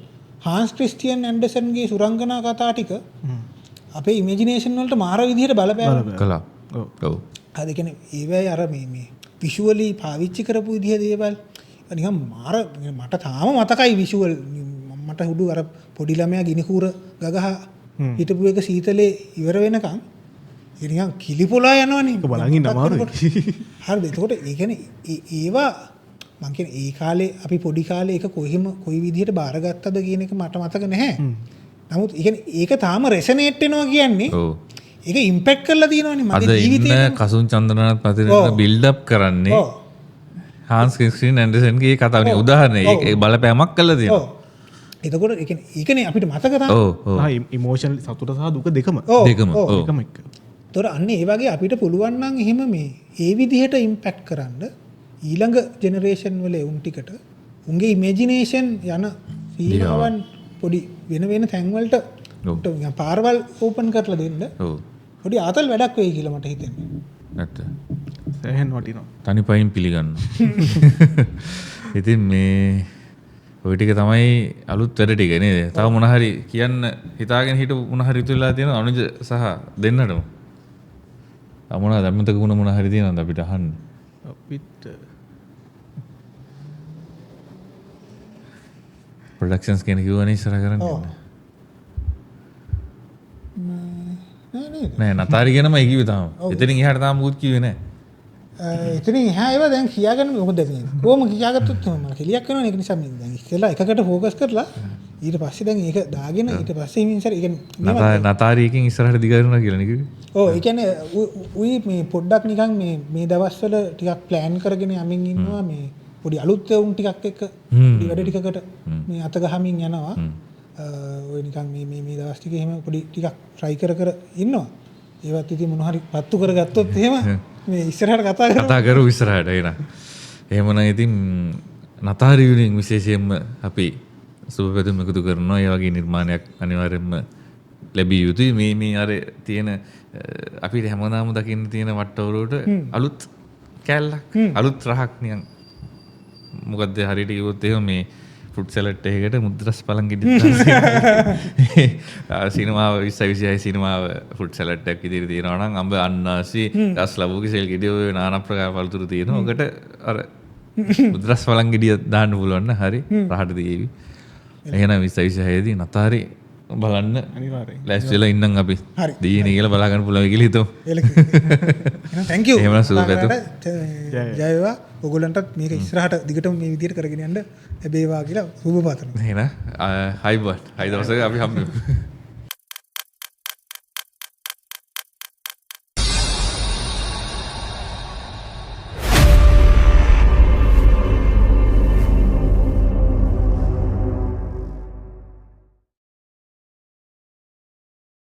හාන්ස් ක්‍රිස්ටියන් ඇන්ඩර්සන්ගේ සුරංගනා කතා ටික අපේ ඉමේජිනේෂන් වලට මාර විදිහට බලපෑම කළා. ඔව්. හරි කියන්නේ ඒවැයි අර මේ විෂුවලි පාවිච්චි කරපු විදිහ දේවල් නිකන් මාර මට තාම මතකයි විෂුවල් මට හුදු අර පොඩි ළමයා ගිනි කූර ගගහ හිටපු එක සීතලේ ඉවර වෙනකන් ඒ නිකන් කිලිපොලා යනවනේ බලන් ඉන්න අමාරුයි. හරිද? එතකොට ඒ කියන්නේ ඒවා මං කියන්නේ ඒ කාලේ අපි පොඩි කාලේ ඒක කොයි විදිහට බාරගත්තද කියන එක මට මතක නැහැ. නමුත් ඒ කියන්නේ ඒක තාම රෙසනේට් වෙනවා කියන්නේ ඔව්. ඒක ඉම්පැක්ට් කරලා තියෙනවනේ මගේ අද ජීවිතේ. ඉන්න කසුන් චන්ද්‍රනාත් පතිරන බිල්ඩ් අප් කරන්නේ ඔව්. හාන්ස් ක්‍රිස්ටියන් ඇන්ඩර්සන්ගේ කතාවනේ උදාහරණය. ඒක බලපෑමක් කළා තියෙනවා. ඔව්. එතකොට ඒ කියන්නේ ඒකනේ අපිට මතක තමයි. ඔව් ඔව්. ඉමෝෂන් සතුට සහ දුක දෙකම ඔව්. දෙකම. ඔව්. ඔව්. දෙකම එක එතකොට අන්න ඒ වගේ අපිට පුළුවන් නම් එහෙම මේ ඒ විදිහට ඉම්පැක්ට් කරන්න ඊළඟ ජෙනරේෂන් වල උන් ටිකට උන්ගේ ඉමේජිනේෂන් යන සීමාවන් පොඩි වෙන තැන් වලට නිකන් පාරවල් ඕපන් කරලා දෙන්න ඔව්. පොඩි ආතල් වැඩක් වෙයි කියලා මට හිතෙන්නේ. නැත්ත. සෑහෙන් වටිනවා. තනි පයින් පිළිගන්න. ඉතින් මේ ඔය ටික තමයි අලුත් වැඩ ටික නේද? තව මොන හරි කියන්න හිතාගෙන හිටපු මොන හරි ඉතුරුලා තියෙනවද අනුජ සහ දෙන්නටම? මොනවද අමතක වුණ මොන හරි තියෙනවද අපිට අහන්න? අපිට ප්‍රොඩක්ෂන්ස් කියන කිව්වනේ ඉස්සර කරන්නේ. නෑ නතාරි ගැනම කිව්වේ තාම. එතනින් එහාට තාම මුකුත් කිව්වේ නෑ. එතනින් එහා ඒවා දැන් කියාගන්න මොකද මේ කොහොම කියාගත්තොත් මම කෙලියක් වෙනවනේ ඒක නිසා මේ දැන් ඉස්සෙල්ලා එකකට ફોකස් කරලා ඊට පස්සේ දැන් ඒක දාගෙන ඊට පස්සේ මින්සර ඒ කියන්නේ නතාරියකින් ඉස්සරහට දිගාරුණා කියලා නේ කිව්වේ. ඔව් ඒ කියන්නේ උයි මේ පොඩ්ඩක් නිකන් මේ දවස්වල ටිකක් ප්ලෑන් කරගෙන යමින් ඉන්නවා මේ පොඩි අලුත් උන් ටිකක් එක්ක පොඩි වැඩ ටිකකට මේ අත ගහමින් යනවා. ඔය නිකන් මේ දවස් ටිකේ එහෙම පොඩි ටිකක් try කර ඉන්නවා. ඒවත් ඉතින් මොන හරි පත්තු කරගත්තොත් එහෙම මේ ඉස්සරහට කතා කරු ඉස්සරහට එන. එහෙමනම් ඉතින් නතාරි වලින් විශේෂයෙන්ම අපි සුබ පැතුම් එකතු කරනවා. ඒ වගේ නිර්මාණයක් අනිවාර්යයෙන්ම ලැබිය යුතුයි. මේ අර තියෙන අපිට හැමදාම දකින්න තියෙන වට්ටවලට අලුත් කැල්ලක් අලුත් රහක් නිකන් මොකද්ද හරියට කිව්වොත් එහෙම මේ ෆෘට් සැලඩ් එකකට මුද්‍රස් පළං ගෙඩි සිනමාව 2026 සිනමාව ෆෘට් සැලඩ් එකක් විදිහට තියෙනවා නම් අඹ අන්නාසි ගස් ලැබුගේ සෙල් ගෙඩිය ඔය নানা ප්‍රකාර පළතුරු තියෙනවා. ඔකට අර මුද්‍රස් පළං ගෙඩිය දාන්න පුළුවන් නම් හරි රහට දීවි. එහෙනම් 2026 දී නතාරි බලන්න අනිවාර්යයෙන් ලෑස්තිලා ඉන්නම් අපි. දීනේ කියලා බලා ගන්න පුළුවන් කියලා හිතමු. එහෙනම් thank you. එහෙනම් සුබ පැතුම්. ජය වේවා. ඔයගොල්ලන්ටත් මේක ඉස්සරහට දිගටම මේ විදිහට කරගෙන යන්න ලැබේවා කියලා සුබ පතනවා. එහෙනම් හයි බට් හයි දවසක අපි හම්බෙමු.